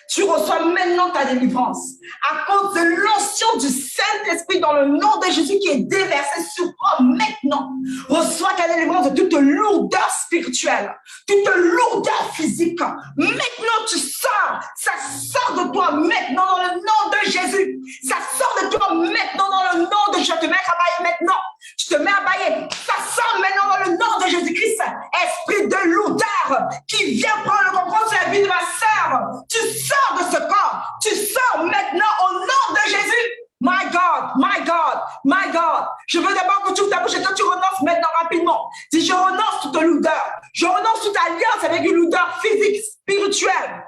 tu reçois maintenant ta délivrance à cause de l'onction du Saint-Esprit dans le nom de Jésus qui est déversé sur toi maintenant. Reçois ta délivrance de toute lourdeur spirituelle, toute lourdeur physique. Maintenant, tu sors. Ça sort de toi maintenant dans le nom de Jésus. Ça sort de toi maintenant dans le nom de Jésus. Je te mets à bailler maintenant. Tu te mets à bailler. Ça sort maintenant dans le nom de Jésus-Christ. Esprit de lourdeur qui vient prendre le contrôle sur la vie de ma sœur. Tu sors de ce corps. Tu sors maintenant au nom de Jésus. My God, my God, my God. Je veux d'abord que tu ouvres ta bouche et que tu renonces maintenant rapidement. Dis, je renonce toute lourdeur. Je renonce toute alliance avec une lourdeur physique, spirituelle.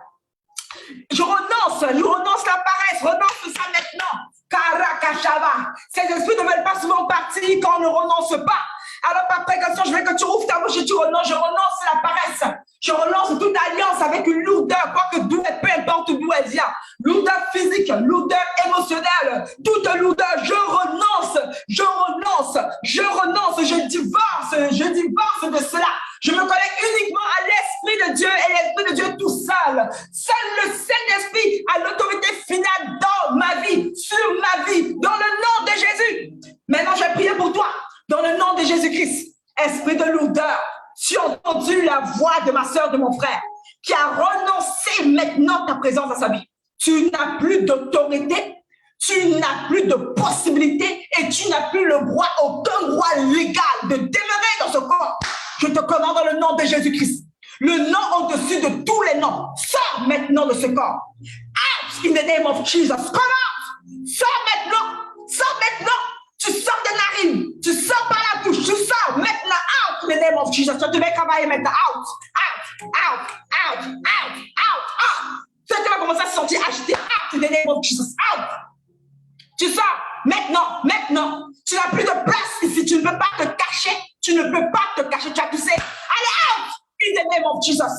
Je renonce la paresse, renonce ça maintenant. Karakashava. Ces esprits ne veulent pas souvent partir quand on ne renonce pas. Alors par précaution, je veux que tu ouvres ta bouche et tu renonces. Je renonce la paresse. Je relance toute alliance avec une lourdeur, quoique d'où, peu importe d'où elle vient. Lourdeur physique, lourdeur émotionnelle, toute lourdeur, je renonce, je divorce de cela. Je me connecte uniquement à l'Esprit de Dieu et l'Esprit de Dieu tout seul. Seul le Saint-Esprit a l'autorité finale dans ma vie, sur ma vie, dans le nom de Jésus. Maintenant, je vais prier pour toi, dans le nom de Jésus-Christ. Esprit de lourdeur, tu as entendu la voix de ma soeur, de mon frère, qui a renoncé maintenant ta présence dans sa vie. Tu n'as plus d'autorité, tu n'as plus de possibilité et tu n'as plus le droit, aucun droit légal de demeurer dans ce corps. Je te commande dans le nom de Jésus-Christ, le nom au-dessus de tous les noms. Sors maintenant de ce corps. Out in the name of Jesus. Come out. Sors maintenant. Tu sors des narines, tu sors par la bouche, tu sors maintenant. Out in the name of Jesus. Jesus. Tu devais travailler maintenant. Out, out, out, out, out, out, out. Tu vas commencer à se sentir agité. Out in the name of Jesus. Out. Tu sors maintenant, maintenant. Tu n'as plus de place ici. Tu ne peux pas te cacher. Tu ne peux pas te cacher. Tu as toussé. Allez, out in the name of Jesus.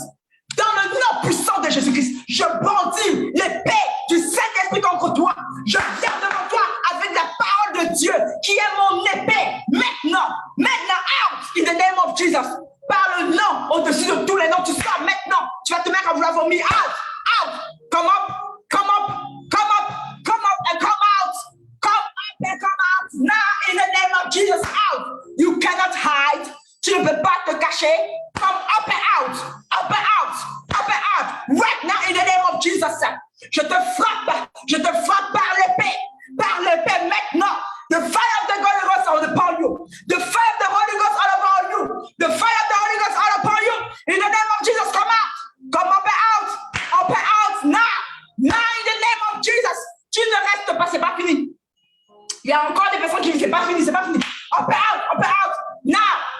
Dans le nom puissant de Jésus-Christ, je brandis l'épée du Saint-Esprit contre toi. Je viens devant toi avec la parole de Dieu qui est mon épée. Maintenant, out in the name of Jesus. Par le nom au-dessus de tous les noms, tu sors maintenant. Tu vas te mettre à vouloir vomir. Out, out. Come up, come up, come up, come up and come out. Come up and come out. Now in the name of Jesus, out. You cannot hide. Tu ne peux pas te cacher. Come up and out. Up and out. Up and out. Right now in the name of Jesus. Je te frappe par l'épée. Par l'épée maintenant. The fire of the Holy Ghost all upon you. The fire of the Holy Ghost all upon you. The fire of the Holy Ghost all upon you. In the name of Jesus, come out. Come up and out. Up and out now. Now in the name of Jesus. Tu ne restes pas, c'est pas fini. Il y a encore des personnes qui disent c'est pas fini, c'est pas fini. Up and out, up and out. Now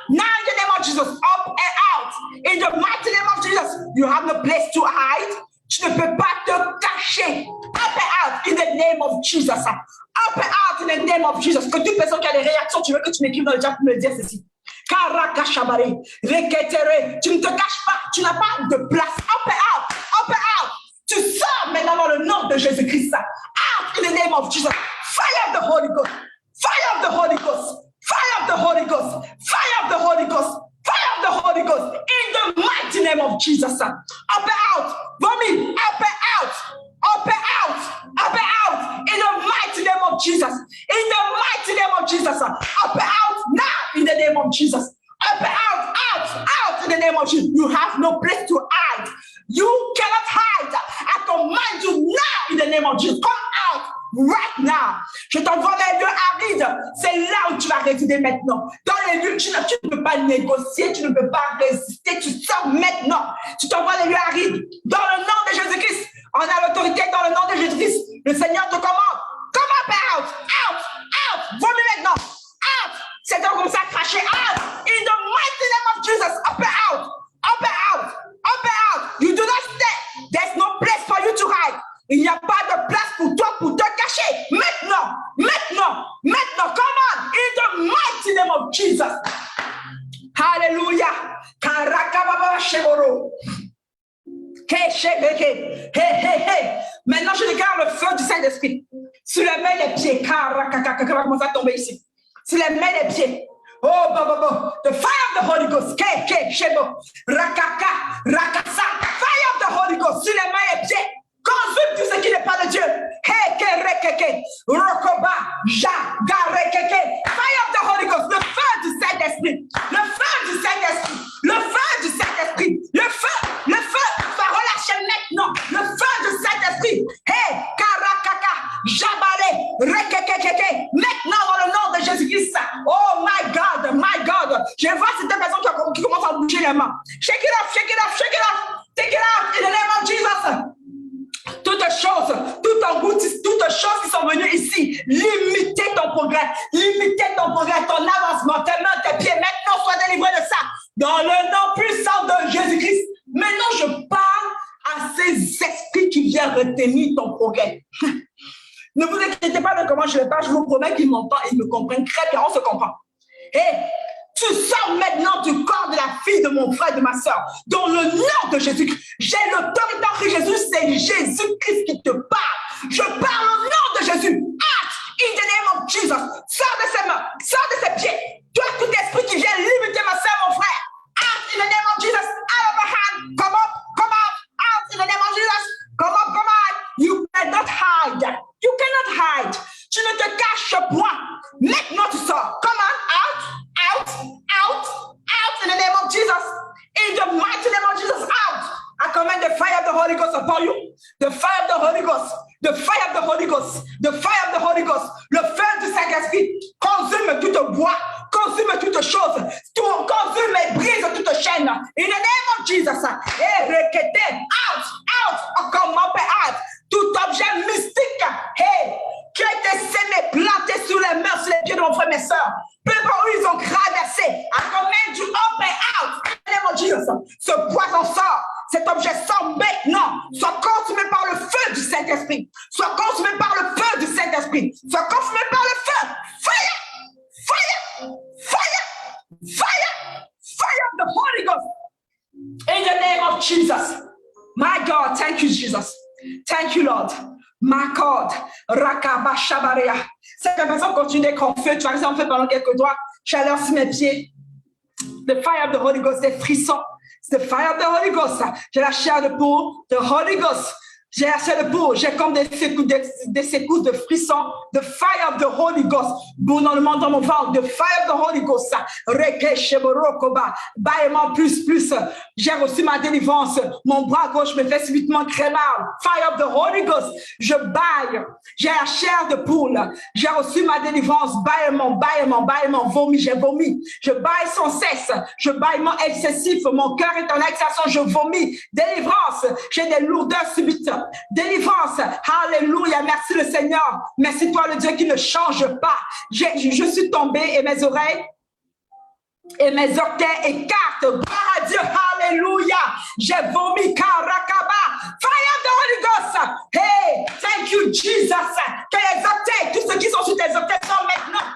in the name of Jesus, up and out. In the mighty name of Jesus, you have no place to hide. Tu ne peux pas te cacher. Up and out in the name of Jesus. Up and out in the name of Jesus. Que toute personne qui a des réactions, tu veux que tu m'écrives dans le chat pour me dire ceci. Karakashabare, reketere. Tu ne te caches pas, tu n'as pas de place. Up and out, up and out. Tu sors maintenant dans le nom de Jésus-Christ. Out in the name of Jesus. Fire of the Holy Ghost. Fire of the Holy Ghost. Fire of the Holy Ghost. Fire of the Holy Ghost. Fire of the Holy Ghost. In the mighty name of Jesus. Up and out. Vomit. Up and out. Up and out. Up and out. In the mighty name of Jesus. In the mighty name of Jesus. Up and out now. In the name of Jesus. Up and out. Out. Out. In the name of Jesus. You have no place to hide. You cannot hide. I command you now in the name of Jesus. Come out. Right now, je t'envoie dans les lieux arides. C'est là où tu vas résider maintenant. Dans les lieux, tu ne peux pas négocier, tu ne peux pas résister. Tu sors maintenant. Tu t'envoies dans les lieux arides. Dans le nom de Jésus-Christ, on a l'autorité dans le nom de Jésus-Christ. Le Seigneur te commande. Come up out, out, out. Vomis maintenant. Out. C'est donc comme ça cracher. Out. In the mighty name of Jesus. Up and out. Up and out. Up and out. You do not stay. There's no place for you to hide. Il n'y a pas de place pour toi pour te cacher. Maintenant, maintenant, maintenant. Come on. In the mighty name of Jesus. Hallelujah. Karakababa sheboro. Maintenant, je déclare le feu du Saint-Esprit sur les mains et les pieds. Karakaka, va commencer à tomber ici. Sur les mains et les pieds. Oh, the fire of the Holy Ghost. Shebo. Rakaka, rakasa. Fire of the Holy Ghost sur les mains et les pieds. Consume tout ce qui n'est pas de Dieu. Rokoba, ja, garekeke. Fire of the Holy Ghost. Le feu du Saint-Esprit. Le feu du Saint-Esprit. Le feu du Saint-Esprit. Le feu. Va relâcher maintenant. Le feu du Saint-Esprit. Hey, karakaka, jabale, rekekekeke. Maintenant dans le nom de Jésus-Christ. Oh my God, my God. Je vois cette personne qui commence à bouger les mains. Shake it off, shake it off, shake it off. Take it out in the name of Jesus. Toutes choses qui sont venues ici, limiter ton progrès, ton avancement, tes mains, tes pieds. Maintenant, sois délivré de ça. Dans le nom puissant de Jésus-Christ. Maintenant, je parle à ces esprits qui viennent retenir ton progrès. Ne vous inquiétez pas de comment je le parle. Je vous promets qu'ils m'entendent et ils me comprennent très bien. On se comprend. Et tu sors maintenant du corps de la fille de mon frère et de ma soeur. Dans le nom de Jésus-Christ. J'ai l'autorité en Jésus. C'est Jésus-Christ qui te parle. Je parle au nom de Jésus. Out in the name of Jesus. Sors de ses mains. Sors de ses pieds. Toi, tout esprit qui vient limiter ma soeur, mon frère. Out in the name of Jesus. Out of my hand. Come up. Come out. Out in the name of Jesus. Come up. Come out. You cannot hide. You cannot hide. Tu ne te caches point. Maintenant, tu sors. Come on. Out, out in the name of Jesus. In the mighty name of Jesus, out. I command the fire of the Holy Ghost upon you. The fire of the Holy Ghost. The fire of the Holy Ghost. The fire of the Holy Ghost. Le feu du Saint-Esprit. Consume toute bois. Consume toute chose. Consume et brise toute chaîne. In the name of Jesus. Out. Come up and out. Tout objet mystique. Hey. Qui a été sémé, planté sur les mains, sur les pieds de mon frère et mes soeurs. Peu importe où ils ont traversé. I command you up and out. In the name of Jesus. Ce poison sort. Cet objet sort maintenant. Sois consumé par le feu du Saint-Esprit. Sois consumé par le feu du Saint-Esprit. Sois consumé par le feu. Fire! Fire! Fire! Fire! Fire of the Holy Ghost. In the name of Jesus. My God, thank you, Jesus. Thank you, Lord. My God. Rakaba Shabaria. Cette personne continue comme feu. Tu vas rester en feu pendant quelques doigts. Chaleur sur mes pieds. The fire of the Holy Ghost, des frissons. The fire of the Holy Ghost. J'ai la chair de poule. The Holy Ghost. J'ai la chair de poule. J'ai comme des secousses de frissons. The fire of the Holy Ghost. Bourdonnement dans mon ventre. The fire of the Holy Ghost. Reke sheborokoba. Baillement plus. J'ai reçu ma délivrance. Mon bras gauche me fait subitement crémable. Fire of the Holy Ghost. Je baille. J'ai la chair de poule. J'ai reçu ma délivrance. Baillement. Vomi. J'ai vomi. Je baille sans cesse. Je baillement excessif. Mon cœur est en excitation. Je vomis. Délivrance. J'ai des lourdeurs subites. Délivrance. Alléluia. Merci le Seigneur. Merci toi le Dieu qui ne change pas. Je suis tombée et mes oreilles et mes orteils écartent. Gloire à Dieu. Alléluia. J'ai vomi. Karakaba. Fire of the Holy Ghost. Hey, thank you Jesus. Que les orteils, tous ceux qui sont sur tes orteils sont maintenant.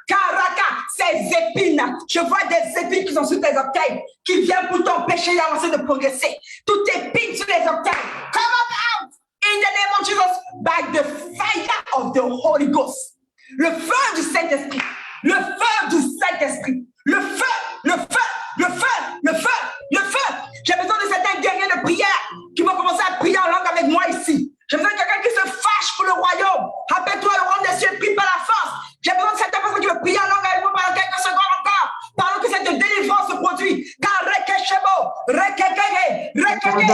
Karaka, ces épines. Je vois des épines qui sont sur tes orteils, qui viennent pour t'empêcher d'avancer, de progresser. Toutes épines sur les orteils. Come out in the name of Jesus by the fire of the Holy Ghost. Le feu du Saint-Esprit. Le feu du Saint-Esprit. Le feu, le feu, le feu, le feu, le feu. J'ai besoin de certains guerriers de prière qui vont commencer à prier en langue avec moi ici. J'ai besoin de quelqu'un qui se fâche pour le royaume. Rappelle-toi, le royaume des cieux prie par la force. J'ai besoin de certaines personnes qui veulent prier en langue avec moi pendant quelques secondes encore. Pendant que cette délivrance se produit. Car rekeshebo, rekekege, rekege.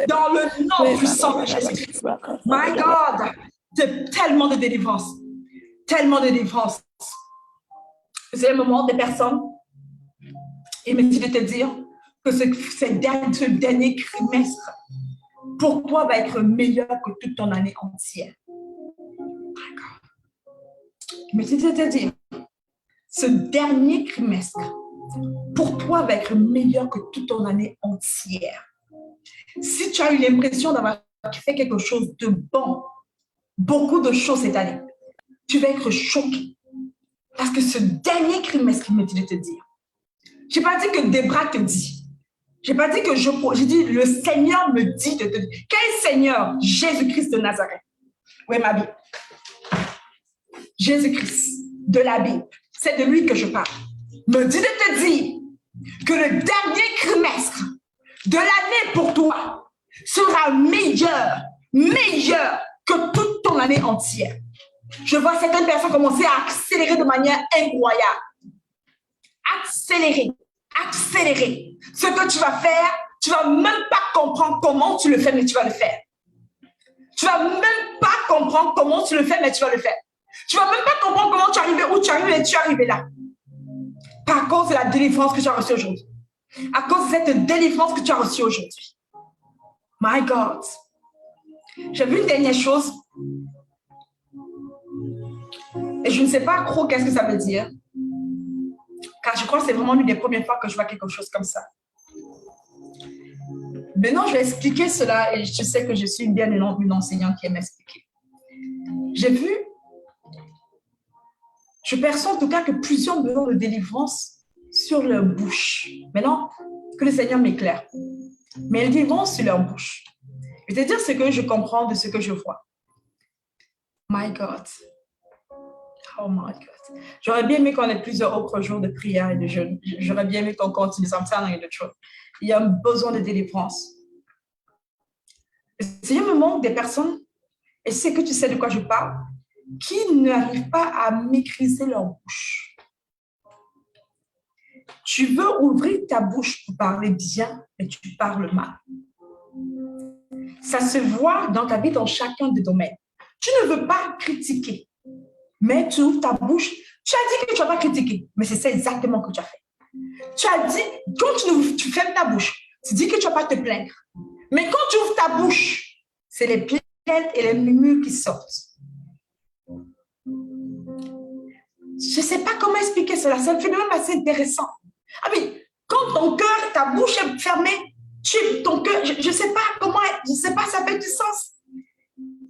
Dans le nom puissant de Jésus. My God, tellement de délivrance. Tellement de délivrance. C'est le moment des personnes. Il me dit de te dire que ce dernier trimestre, pour toi, va être meilleur que toute ton année entière. Il me dit de te dire, ce dernier trimestre, pour toi, va être meilleur que toute ton année entière. Si tu as eu l'impression d'avoir fait quelque chose de bon, beaucoup de choses cette année, tu vas être choqué. Parce que ce dernier trimestre, il me dit de te dire. Je n'ai pas dit que Débra te dit. Je n'ai pas dit que j'ai dit le Seigneur me dit de te dire. Quel Seigneur? Jésus-Christ de Nazareth. Oui, ma Bible. Jésus-Christ de la Bible. C'est de lui que je parle. Me dit de te dire que le dernier trimestre de l'année pour toi sera meilleur que toute ton année entière. Je vois certaines personnes commencer à accélérer de manière incroyable. Accélérer. Ce que tu vas faire, tu ne vas même pas comprendre comment tu le fais, mais tu vas le faire. Tu ne vas même pas comprendre comment tu le fais, mais tu vas le faire. Tu ne vas même pas comprendre comment tu es arrivé, où tu es arrivé, et tu es arrivé là. Par cause de la délivrance que tu as reçue aujourd'hui. À cause de cette délivrance que tu as reçue aujourd'hui. My God. J'ai vu une dernière chose. Et je ne sais pas trop qu'est-ce que ça veut dire. Car je crois que c'est vraiment l'une des premières fois que je vois quelque chose comme ça. Maintenant, je vais expliquer cela et je sais que je suis bien une enseignante qui aime expliquer. Je perçois en tout cas que plusieurs ont besoin de délivrance sur leur bouche. Maintenant, que le Seigneur m'éclaire. Mais une délivrance sur leur bouche. Je vais te dire ce que je comprends de ce que je vois. My God. Oh my God. J'aurais bien aimé qu'on ait plusieurs autres jours de prière et de jeûne. J'aurais bien aimé qu'on continue comme ça dans les deux choses. Il y a un besoin de délivrance. Le Seigneur me montre des personnes, et c'est que tu sais de quoi je parle, qui n'arrivent pas à maîtriser leur bouche. Tu veux ouvrir ta bouche pour parler bien, mais tu parles mal. Ça se voit dans ta vie dans chacun des domaines. Tu ne veux pas critiquer, mais tu ouvres ta bouche. Tu as dit que tu ne vas pas critiquer, mais c'est ça exactement que tu as fait. Tu as dit, quand tu fermes ta bouche, tu dis que tu ne vas pas te plaindre. Mais quand tu ouvres ta bouche, c'est les plaintes et les murmures qui sortent. Je ne sais pas comment expliquer cela. C'est un phénomène assez intéressant. Ah oui, quand ton cœur, ta bouche est fermée, ton cœur, je ne sais pas comment, je ne sais pas, ça fait du sens.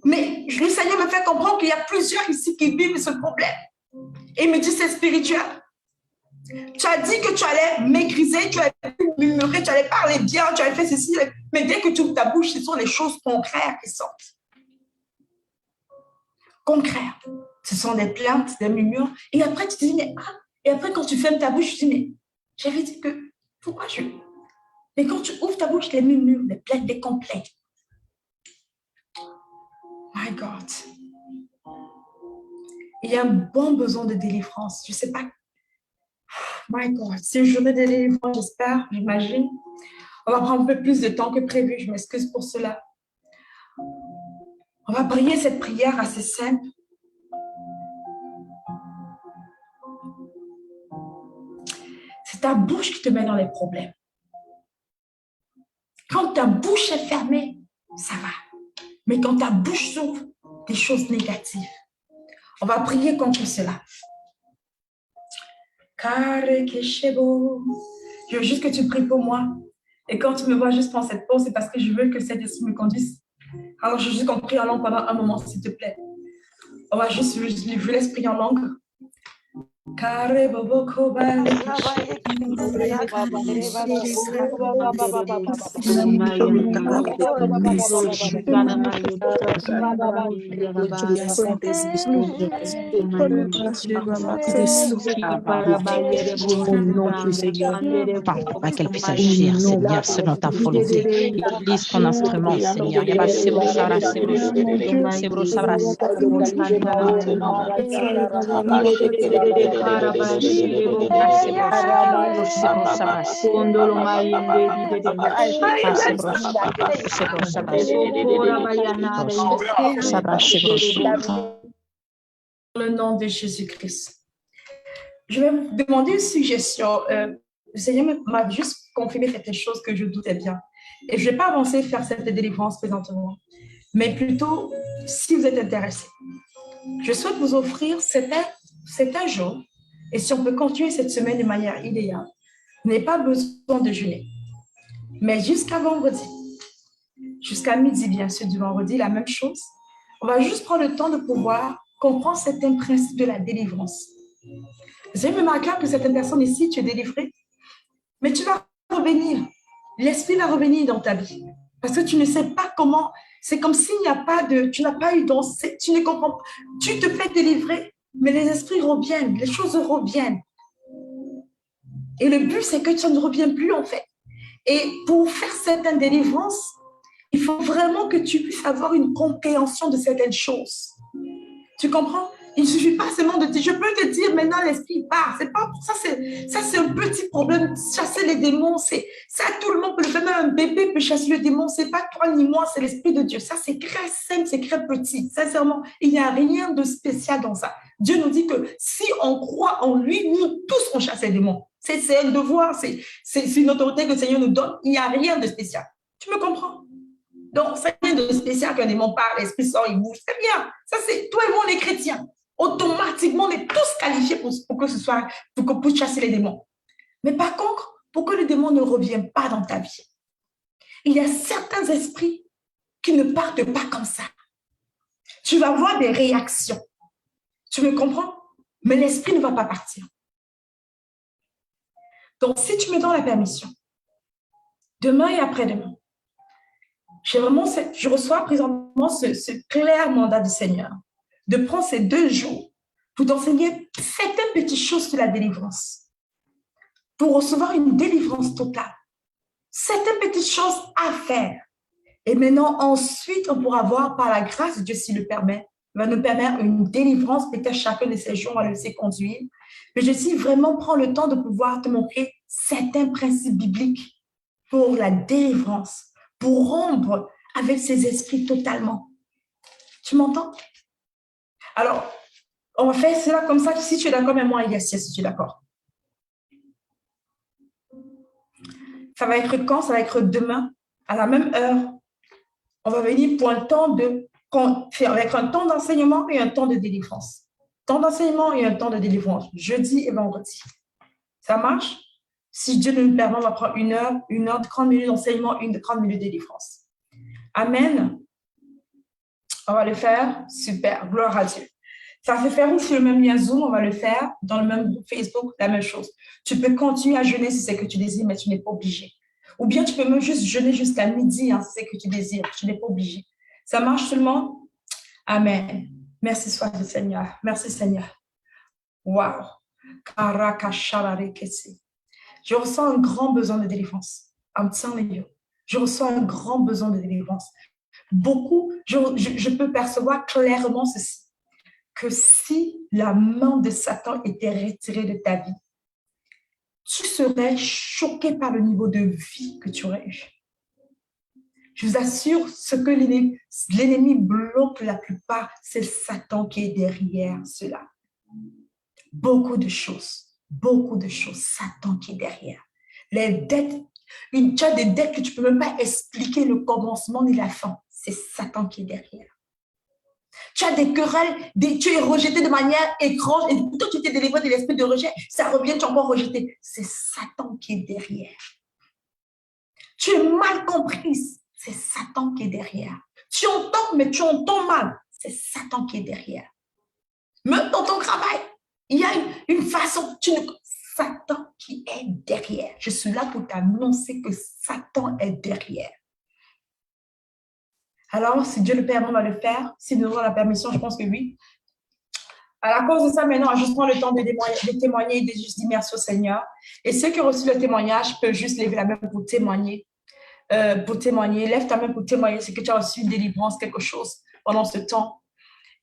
Mais le Seigneur me fait comprendre qu'il y a plusieurs ici qui vivent ce problème. Et il me dit c'est spirituel. Tu as dit que tu allais maîtriser, tu allais murmurer, tu allais parler bien, tu allais faire ceci. Mais dès que tu ouvres ta bouche, ce sont les choses contraires qui sortent. Concrètes. Ce sont des plaintes, des murmures. Et après, tu te dis, mais et après, quand tu fermes ta bouche, tu te dis, mais j'avais dit que, pourquoi je... Mais quand tu ouvres ta bouche, les murmures, des plaintes, des complaintes. My God. Il y a un bon besoin de délivrance. Je ne sais pas. My God. C'est une journée de délivrance, j'espère, j'imagine. On va prendre un peu plus de temps que prévu. Je m'excuse pour cela. On va prier cette prière assez simple. C'est ta bouche qui te met dans les problèmes. Quand ta bouche est fermée, ça va. Mais quand ta bouche s'ouvre, des choses négatives. On va prier contre cela. Je veux juste que tu pries pour moi. Et quand tu me vois juste prendre cette pause, c'est parce que je veux que cet esprit me conduise. Alors, je veux juste qu'on prie en langue pendant un moment, s'il te plaît. On va juste, je vous laisse prier en langue. Papa, qu'elle puisse agir, Seigneur, selon ta volonté. Utilise ton instrument, Seigneur. Le nom de Jésus-Christ. Je vais vous demander une suggestion. Le Seigneur m'a juste confirmé quelque chose que je doutais bien. Et je ne vais pas avancer faire cette délivrance présentement. Mais plutôt, si vous êtes intéressé, je souhaite vous offrir certains jours. Et si on peut continuer cette semaine de manière idéale, vous n'avez pas besoin de jeûner. Mais jusqu'à vendredi, jusqu'à midi, bien sûr, du vendredi, la même chose. On va juste prendre le temps de pouvoir comprendre certains principes de la délivrance. Vous avez remarqué que certaines personnes ici, tu es délivré, mais tu vas revenir l'esprit va revenir dans ta vie. Parce que tu ne sais pas comment, c'est comme s'il n'y a pas de, tu n'as pas eu tu ne comprends pas, tu te fais délivrer, mais les esprits reviennent, les choses reviennent. Et le but, c'est que ça ne revient plus en fait. Et pour faire certaines délivrances, il faut vraiment que tu puisses avoir une compréhension de certaines choses. Tu comprends? Il ne suffit pas seulement de dire, je peux te dire maintenant l'esprit part. C'est pas ça, c'est un petit problème. Chasser les démons, c'est ça, tout le monde peut le faire. Même un bébé peut chasser le démon. C'est pas toi ni moi, c'est l'esprit de Dieu. Ça, c'est très simple, c'est très petit. Sincèrement, il n'y a rien de spécial dans ça. Dieu nous dit que si on croit en lui, nous tous on chasse les démons. C'est un devoir, c'est une autorité que le Seigneur nous donne. Il n'y a rien de spécial. Tu me comprends? Donc, c'est rien de spécial qu'un démon parle, l'esprit sort, il bouge. C'est bien. Ça, c'est toi et moi, on est chrétiens. Automatiquement, on est tous qualifiés pour que ce soit, pour qu'on puisse chasser les démons. Mais par contre, pour que le démon ne revienne pas dans ta vie, il y a certains esprits qui ne partent pas comme ça. Tu vas voir des réactions. Tu me comprends? Mais l'esprit ne va pas partir. Donc, si tu me donnes la permission, demain et après-demain, je reçois présentement ce clair mandat du Seigneur de prendre ces 2 jours pour t'enseigner certaines petites choses sur la délivrance, pour recevoir une délivrance totale. Certaines petites choses à faire. Et maintenant, ensuite, on pourra voir par la grâce de Dieu, s'il le permet, il va nous permettre une délivrance, peut-être chacun de ces jours, on va le laisser conduire. Mais je dis vraiment, prends le temps de pouvoir te montrer certains principes bibliques pour la délivrance, pour rompre avec ces esprits totalement. Tu m'entends? Alors, on va faire cela comme ça. Si tu es d'accord, même moi, Elias, si tu es d'accord. Ça va être quand? Ça va être demain, à la même heure. On va venir pour un temps avec un temps d'enseignement et un temps de délivrance. Temps d'enseignement et un temps de délivrance, jeudi et vendredi. Ça marche? Si Dieu nous permet, on va prendre 1 heure, 30 minutes d'enseignement, 30 minutes de délivrance. Amen. On va le faire. Super. Gloire à Dieu. Ça se faire aussi le même lien Zoom, on va le faire dans le même groupe Facebook, la même chose. Tu peux continuer à jeûner si c'est ce que tu désires, mais tu n'es pas obligé. Ou bien tu peux même juste jeûner jusqu'à midi, hein, si c'est ce que tu désires. Tu n'es pas obligé. Ça marche tout le monde? Amen. Merci soit le Seigneur. Merci Seigneur. Wow. Je ressens un grand besoin de délivrance. I'm telling you. Je ressens un grand besoin de délivrance. Beaucoup, je peux percevoir clairement ceci, que si la main de Satan était retirée de ta vie, tu serais choqué par le niveau de vie que tu aurais eu. Je vous assure, ce que l'ennemi bloque la plupart, c'est Satan qui est derrière cela. Beaucoup de choses, Satan qui est derrière. Les dettes, tu as des dettes que tu ne peux même pas expliquer le commencement ni la fin. C'est Satan qui est derrière. Tu as des querelles, tu es rejeté de manière étrange et plutôt tu t'es délivré de l'esprit de rejet, ça revient, tu es encore rejeté. C'est Satan qui est derrière. Tu es mal comprise, c'est Satan qui est derrière. Tu entends, mais tu entends mal, c'est Satan qui est derrière. Même dans ton travail, il y a une façon, Satan qui est derrière. Je suis là pour t'annoncer que Satan est derrière. Alors, si Dieu le permet, on va le faire. Si nous avons la permission, je pense que oui. À la cause de ça, maintenant, je prends le temps de témoigner et de juste dire merci au Seigneur. Et ceux qui ont reçu le témoignage peuvent juste lever la main pour témoigner. Lève ta main pour témoigner. C'est que tu as reçu une délivrance, quelque chose pendant ce temps.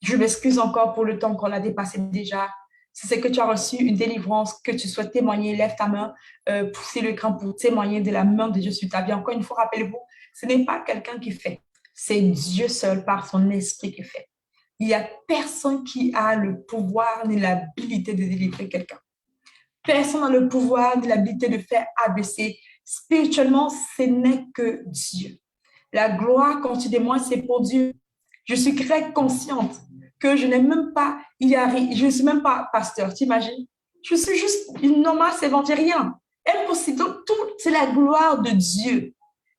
Je m'excuse encore pour le temps qu'on a dépassé déjà. Si c'est que tu as reçu une délivrance, que tu souhaites témoigner, lève ta main, poussez le cran pour témoigner de la main de Dieu sur ta vie. Encore une fois, rappelez-vous, ce n'est pas quelqu'un qui fait. C'est Dieu seul par son esprit qui fait. Il n'y a personne qui a le pouvoir ni l'habilité de délivrer quelqu'un. Personne n'a le pouvoir ni l'habilité de faire ABC. Spirituellement, ce n'est que Dieu. La gloire, quand tu témoignes, c'est pour Dieu. Je suis très consciente que je n'ai même pas, je ne suis même pas pasteur, t'imagines? Je suis juste une normale servante, rien. Impossible. Tout, c'est la gloire de Dieu.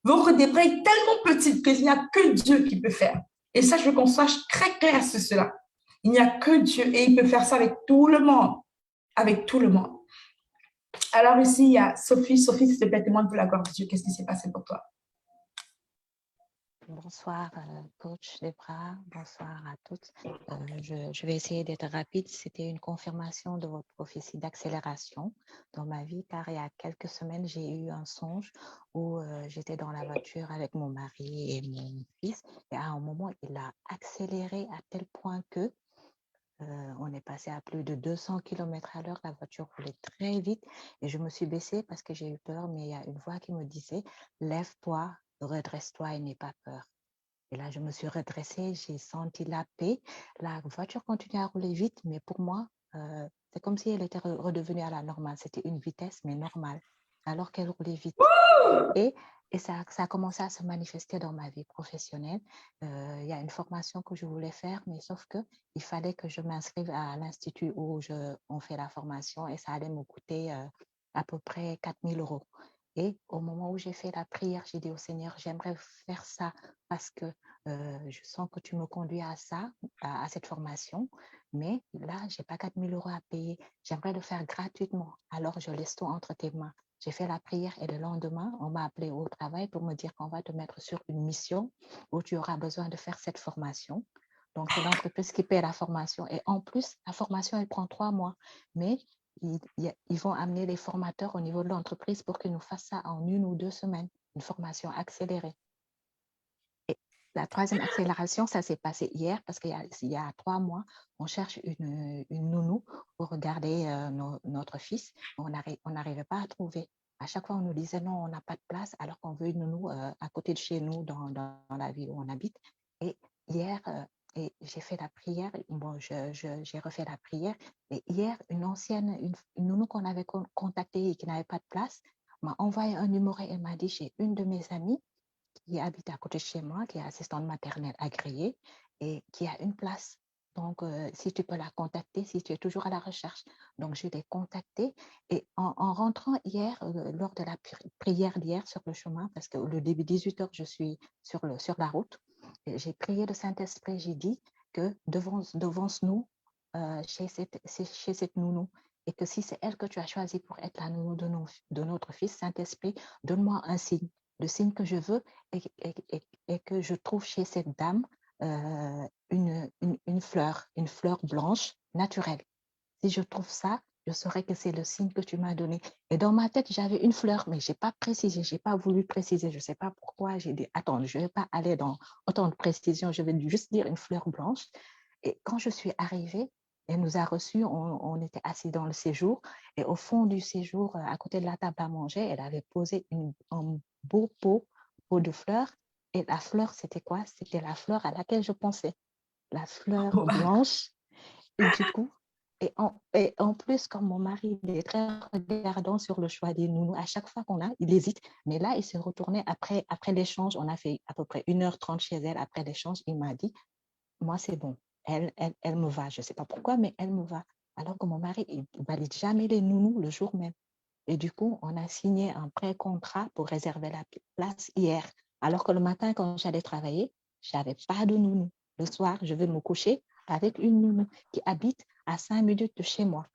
Votre débris est tellement petite qu'il n'y a que Dieu qui peut faire. Et ça, je veux qu'on sache très clair sur cela. Il n'y a que Dieu et il peut faire ça avec tout le monde. Avec tout le monde. Alors ici, il y a Sophie. Sophie, s'il te plaît, témoigne pour la gloire de Dieu. Qu'est-ce qui s'est passé pour toi? Bonsoir, coach Debra. Bonsoir à toutes. Je vais essayer d'être rapide. C'était une confirmation de votre prophétie d'accélération dans ma vie, car il y a quelques semaines, j'ai eu un songe où j'étais dans la voiture avec mon mari et mon fils. Et à un moment, il a accéléré à tel point que on est passé à plus de 200 km à l'heure. La voiture roulait très vite et je me suis baissée parce que j'ai eu peur, mais il y a une voix qui me disait « Lève-toi, redresse-toi et n'aie pas peur ». Et là, je me suis redressée, j'ai senti la paix. La voiture continuait à rouler vite, mais pour moi, c'est comme si elle était redevenue à la normale. C'était une vitesse, mais normale, alors qu'elle roulait vite. Et ça a commencé à se manifester dans ma vie professionnelle. Il y a une formation que je voulais faire, mais sauf qu'il fallait que je m'inscrive à l'institut où on fait la formation et ça allait me coûter à peu près 4 000 €. Et au moment où j'ai fait la prière, j'ai dit au Seigneur, j'aimerais faire ça parce que je sens que tu me conduis à ça, à cette formation. Mais là, je n'ai pas 4 000 € à payer. J'aimerais le faire gratuitement. Alors, je laisse tout entre tes mains. J'ai fait la prière et le lendemain, on m'a appelé au travail pour me dire qu'on va te mettre sur une mission où tu auras besoin de faire cette formation. Donc, c'est l'entreprise qui paie la formation. Et en plus, la formation, elle prend 3 mois. Mais ils vont amener les formateurs au niveau de l'entreprise pour qu'ils nous fassent ça en 1 ou 2 semaines, une formation accélérée. Et la troisième accélération, ça s'est passé hier parce qu'il y a 3 mois, on cherche une nounou pour regarder notre fils. On n'arrivait pas à trouver. À chaque fois, on nous disait non, on n'a pas de place alors qu'on veut une nounou à côté de chez nous dans la ville où on habite. Et hier, j'ai fait la prière. Bon, j'ai refait la prière. Et hier, une nounou qu'on avait contactée et qui n'avait pas de place m'a envoyé un numéro et elle m'a dit, j'ai une de mes amies qui habite à côté de chez moi, qui est assistante maternelle agréée et qui a une place. Donc, si tu peux la contacter, si tu es toujours à la recherche. Donc, je l'ai contactée et en rentrant hier, lors de la prière d'hier sur le chemin, parce que le début 18 h, je suis sur la route, j'ai prié le Saint-Esprit, j'ai dit que devance-nous chez cette nounou et que si c'est elle que tu as choisie pour être la nounou de notre fils, Saint-Esprit, donne-moi un signe. Le signe que je veux est que je trouve chez cette dame une fleur blanche naturelle. Si je trouve ça, je saurais que c'est le signe que tu m'as donné. Et dans ma tête, j'avais une fleur, mais je n'ai pas précisé, je n'ai pas voulu préciser. Je ne sais pas pourquoi. J'ai dit, attends, je ne vais pas aller dans autant de précision, je vais juste dire une fleur blanche. Et quand je suis arrivée, elle nous a reçus, on était assis dans le séjour. Et au fond du séjour, à côté de la table à manger, elle avait posé un beau pot de fleurs. Et la fleur, c'était quoi? C'était la fleur à laquelle je pensais. La fleur blanche. Et du coup, et en plus, comme mon mari est très regardant sur le choix des nounous, à chaque fois il hésite. Mais là, il s'est retourné après l'échange. On a fait à peu près 1h30 chez elle. Après l'échange, il m'a dit, moi, c'est bon. Elle me va. Je ne sais pas pourquoi, mais elle me va. Alors que mon mari, il ne valide jamais les nounous le jour même. Et du coup, on a signé un pré-contrat pour réserver la place hier. Alors que le matin, quand j'allais travailler, je n'avais pas de nounou. Le soir, je vais me coucher avec une nounou qui habite à 5 minutes de chez moi.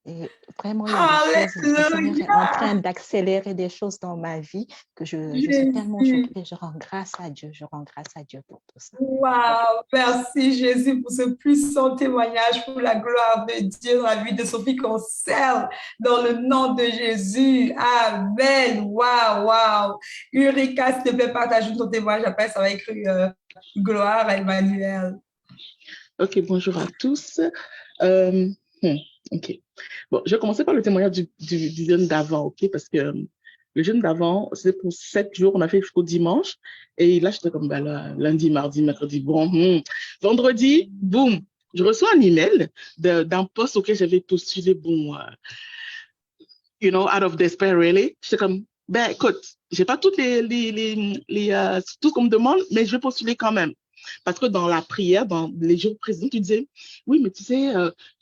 Et vraiment, il y a des choses, le Seigneur est en train d'accélérer des choses dans ma vie que je suis tellement choquée. Je rends grâce à Dieu pour tout ça. Wow, merci Jésus pour ce puissant témoignage, pour la gloire de Dieu dans la vie de Sophie Concel, dans le nom de Jésus. Amen. Wow. Eureka, s'il te plaît, partage ton témoignage. Après, ça va écrire gloire à Emmanuel. Ok, bonjour à tous. Ok. Bon, je vais commencer par le témoignage du jeûne d'avant, ok, parce que le jeûne d'avant, c'était pour 7 jours, on a fait jusqu'au dimanche, et là, j'étais comme là, lundi, mardi, mercredi, bon, vendredi, boum, je reçois un email d'un poste auquel j'avais postulé, bon, out of despair, really. J'étais comme, ben, écoute, j'ai pas toutes tout ce qu'on me demande, mais je vais postuler quand même. Parce que dans la prière, dans les jours précédents, tu disais, oui, mais tu sais,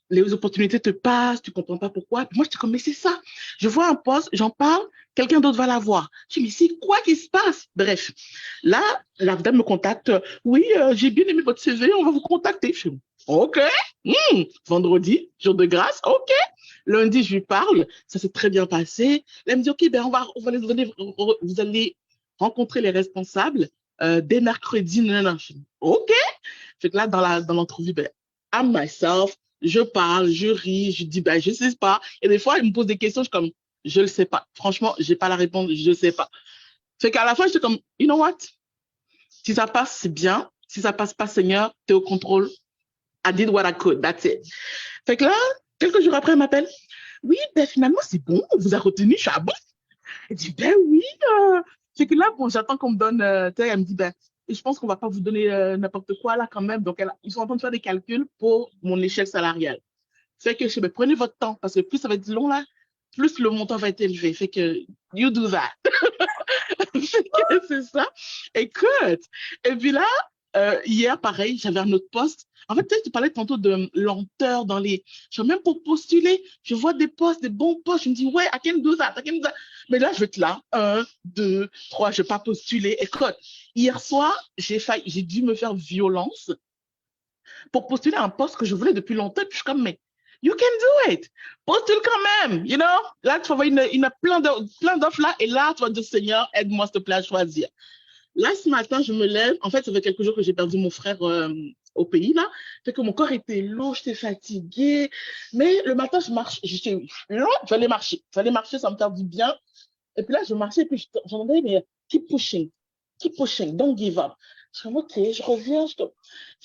les opportunités te passent, tu comprends pas pourquoi. Puis moi, j'étais comme, mais c'est ça. Je vois un poste, j'en parle, quelqu'un d'autre va la voir. Je dis, mais c'est quoi qui se passe? Bref, là, la dame me contacte. Oui, j'ai bien aimé votre CV, on va vous contacter. Je dis, OK. Vendredi, jour de grâce. OK. Lundi, je lui parle. Ça s'est très bien passé. Là, elle me dit, OK, ben, on va les donner, vous allez rencontrer les responsables dès mercredi. Non, non, non. Je dis, OK. Fait que là, dans l'entrevue, ben, I'm myself, je parle, je ris, je dis, ben, je sais pas. Et des fois, elle me pose des questions, je suis comme, je le sais pas. Franchement, j'ai pas la réponse, je sais pas. Fait qu'à la fin, j'étais comme, you know what? Si ça passe, c'est bien. Si ça passe pas, Seigneur, t'es au contrôle. I did what I could, that's it. Fait que là, quelques jours après, elle m'appelle. Oui, ben finalement, c'est bon, on vous a retenu, je suis à bon. Elle dit, ben oui. Fait que là, bon, j'attends qu'on me donne, elle me dit, ben, je pense qu'on va pas vous donner n'importe quoi là quand même. Donc, ils sont en train de faire des calculs pour mon échelle salariale. Fait que je dis, ben, prenez votre temps, parce que plus ça va être long là, plus le montant va être élevé. Fait que, you do that. C'est ça. Écoute. Et puis là, hier, pareil, j'avais un autre poste. En fait, tu parlais tantôt de lenteur dans les... Je même pour postuler, je vois des postes, des bons postes. Je me dis, ouais, I can do that, I can do that. Mais là, je vais être là. 1, 2, 3, je vais pas postuler. Écoute, hier soir, j'ai dû me faire violence pour postuler un poste que je voulais depuis longtemps. Puis je suis comme, mais you can do it. Postule quand même, you know. Là, tu vas voir, il y a plein d'offres là. Et là, tu vas dire, Seigneur, aide-moi, s'il te plaît, à choisir. Là, ce matin, je me lève. En fait, ça fait quelques jours que j'ai perdu mon frère au pays, là. Fait que mon corps était lourd, j'étais fatiguée. Mais le matin, je marche. J'allais marcher. J'allais marcher, ça me faire du bien. Et puis là, je marchais, et puis j'entendais, mais keep pushing, don't give up. Je suis comme, OK, je reviens. Je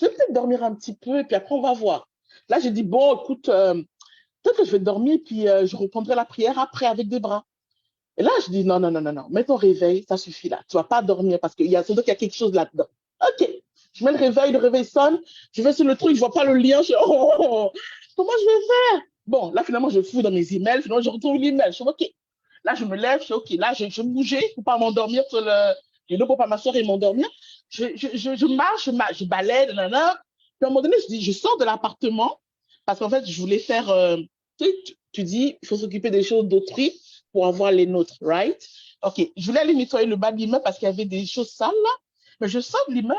vais peut-être dormir un petit peu, et puis après, on va voir. Là, j'ai dit, bon, écoute, peut-être que je vais dormir, puis je reprendrai la prière après avec des bras. Et là, je dis, non, mets ton réveil, ça suffit là. Tu vas pas dormir parce qu'il y a quelque chose là-dedans. OK, je mets le réveil sonne, je vais sur le truc, je vois pas le lien, je dis, comment je vais faire? Bon, là, finalement, je fous dans mes emails, finalement, je retrouve l'email, je suis OK. Là, je me lève, je suis OK. Là, je bougeais pour pas m'endormir sur le pour pas m'asseoir et m'endormir. Je marche, je balaie, Puis à un moment donné, je sors de l'appartement parce qu'en fait, je voulais faire, tu dis, il faut s'occuper des choses d'autrui pour avoir les nôtres, right? OK, je voulais aller nettoyer le bas de l'immeuble parce qu'il y avait des choses sales là, mais je sors de l'immeuble,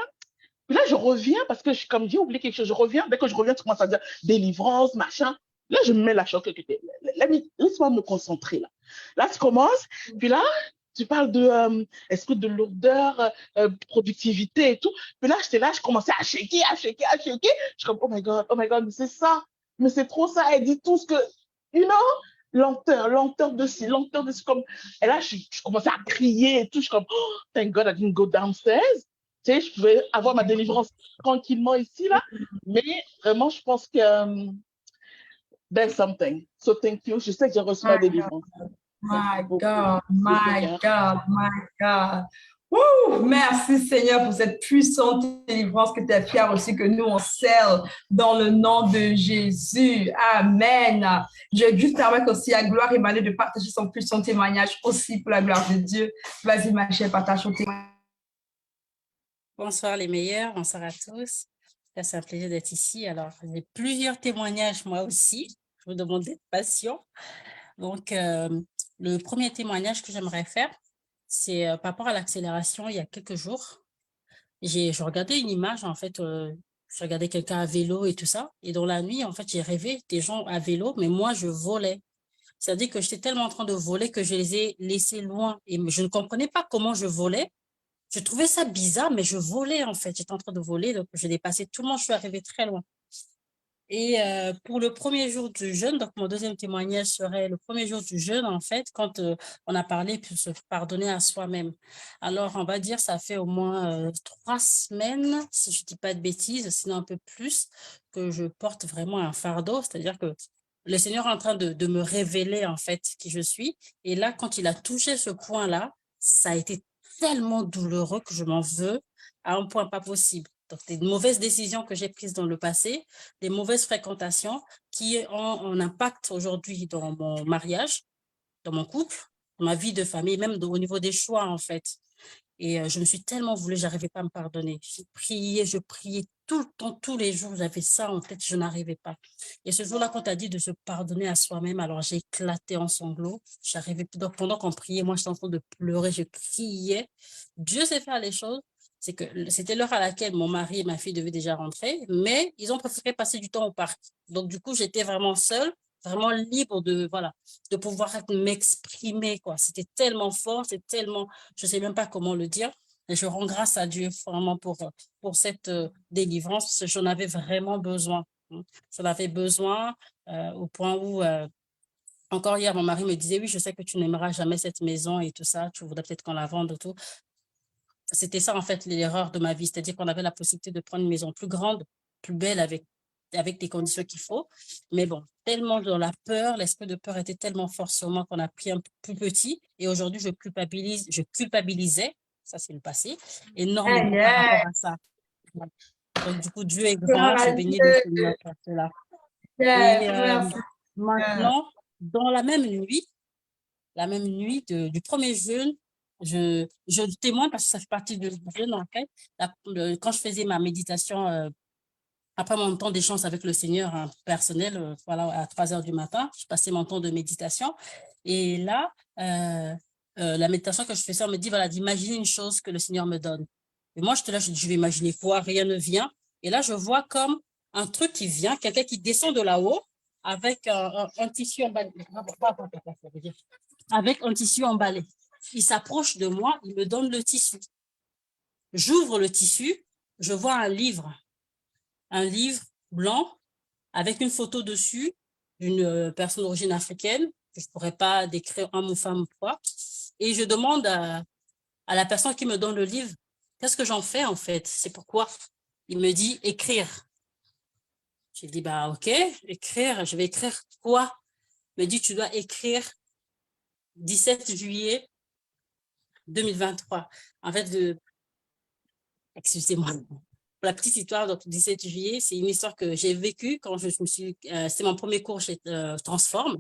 puis là, je reviens parce que comme j'ai oublié quelque chose, je reviens, dès que je reviens, tu commences à dire délivrance, machin. Là, je me mets la choc. Laisse-moi me concentrer là. Là, tu commences, puis là, tu parles de esprit de lourdeur, productivité et tout. Puis là, j'étais là, je commençais à shaker. Je suis comme, oh my God, mais c'est ça. Mais c'est trop ça. Elle dit tout ce que, you know, lenteur de ci, comme. Et là, je commençais à crier et tout. Je suis comme, oh, thank God I didn't go downstairs. Tu sais, je pouvais avoir ma délivrance tranquillement ici, là. Mais vraiment, je pense que there's something. So thank you. Je sais que j'ai reçu ma délivrance. My God. Woo! Merci Seigneur pour cette puissante délivrance que tu as fière aussi que nous on scelle dans le nom de Jésus. Amen. Je vais juste permettre aussi à Gloire Emmanuel de partager son puissant témoignage aussi pour la gloire de Dieu. Vas-y ma chère, partage ton témoignage. Bonsoir les meilleurs, bonsoir à tous. C'est un plaisir d'être ici. Alors, j'ai plusieurs témoignages moi aussi. Je vous demande d'être patient. Donc, le premier témoignage que j'aimerais faire, c'est par rapport à l'accélération il y a quelques jours. Je regardais une image, en fait, je regardais quelqu'un à vélo et tout ça. Et dans la nuit, en fait, j'ai rêvé des gens à vélo, mais moi, je volais. C'est-à-dire que j'étais tellement en train de voler que je les ai laissés loin. Et je ne comprenais pas comment je volais. Je trouvais ça bizarre, mais je volais en fait. J'étais en train de voler, donc je dépassais tout le monde, je suis arrivée très loin. Et pour le premier jour du jeûne, donc mon deuxième témoignage serait le premier jour du jeûne, en fait, quand on a parlé pour se pardonner à soi-même. Alors, on va dire, ça fait au moins 3 semaines, si je ne dis pas de bêtises, sinon un peu plus, que je porte vraiment un fardeau, c'est-à-dire que le Seigneur est en train de me révéler, en fait, qui je suis. Et là, quand il a touché ce point-là, ça a été tellement douloureux que je m'en veux à un point pas possible. Donc, des mauvaises décisions que j'ai prises dans le passé, des mauvaises fréquentations qui ont un impact aujourd'hui dans mon mariage, dans mon couple, dans ma vie de famille, même au niveau des choix, en fait. Et je me suis tellement voulu, je n'arrivais pas à me pardonner. Je priais tout le temps, tous les jours, j'avais ça en tête, je n'arrivais pas. Et ce jour-là, quand tu as dit de se pardonner à soi-même, alors j'ai éclaté en sanglots. J'arrivais plus. Donc, pendant qu'on priait, moi, j'étais en train de pleurer, je criais. Dieu sait faire les choses. c'est que c'était l'heure à laquelle mon mari et ma fille devaient déjà rentrer, mais ils ont préféré passer du temps au parc. Donc, du coup, j'étais vraiment seule, vraiment libre de, voilà, de pouvoir m'exprimer, quoi. C'était tellement fort, c'est tellement, je sais même pas comment le dire. Et je rends grâce à Dieu vraiment pour cette délivrance, parce que j'en avais vraiment besoin. J'en avais besoin au point où, encore hier, mon mari me disait, oui, je sais que tu n'aimeras jamais cette maison et tout ça, tu voudrais peut-être qu'on la vende et tout. C'était ça, en fait, l'erreur de ma vie, c'est-à-dire qu'on avait la possibilité de prendre une maison plus grande, plus belle, avec les conditions qu'il faut. Mais bon, tellement dans la peur, l'esprit de peur était tellement fort sur moi qu'on a pris un peu plus petit. Et aujourd'hui, je culpabilisais, ça c'est le passé, énormément par rapport à ça. Donc, du coup, Dieu est grand, je bénis le Seigneur pour cela. Et maintenant, dans la même nuit du premier jeûne, je témoigne parce que ça fait partie du jeûne en fait. Quand je faisais ma méditation, après mon temps d'échange avec le Seigneur personnel, voilà, à 3 heures du matin, je passais mon temps de méditation. Et là, la méditation que je faisais, on me dit, voilà, d'imaginer une chose que le Seigneur me donne. Et moi, je vais imaginer quoi, rien ne vient. Et là, je vois comme un truc qui vient, quelqu'un qui descend de là-haut avec un tissu emballé. Avec un tissu emballé. Il s'approche de moi, il me donne le tissu. J'ouvre le tissu, je vois un livre blanc avec une photo dessus d'une personne d'origine africaine, que je ne pourrais pas décrire homme ou femme ou quoi. Et je demande à la personne qui me donne le livre, qu'est-ce que j'en fais en fait? C'est pourquoi? Il me dit écrire. J'ai dit, bah ok, écrire, je vais écrire quoi? Il me dit, tu dois écrire 17 juillet 2023. En fait, excusez-moi, pour la petite histoire, donc 17 juillet, c'est une histoire que j'ai vécue quand je me suis, c'est mon premier cours chez Transform,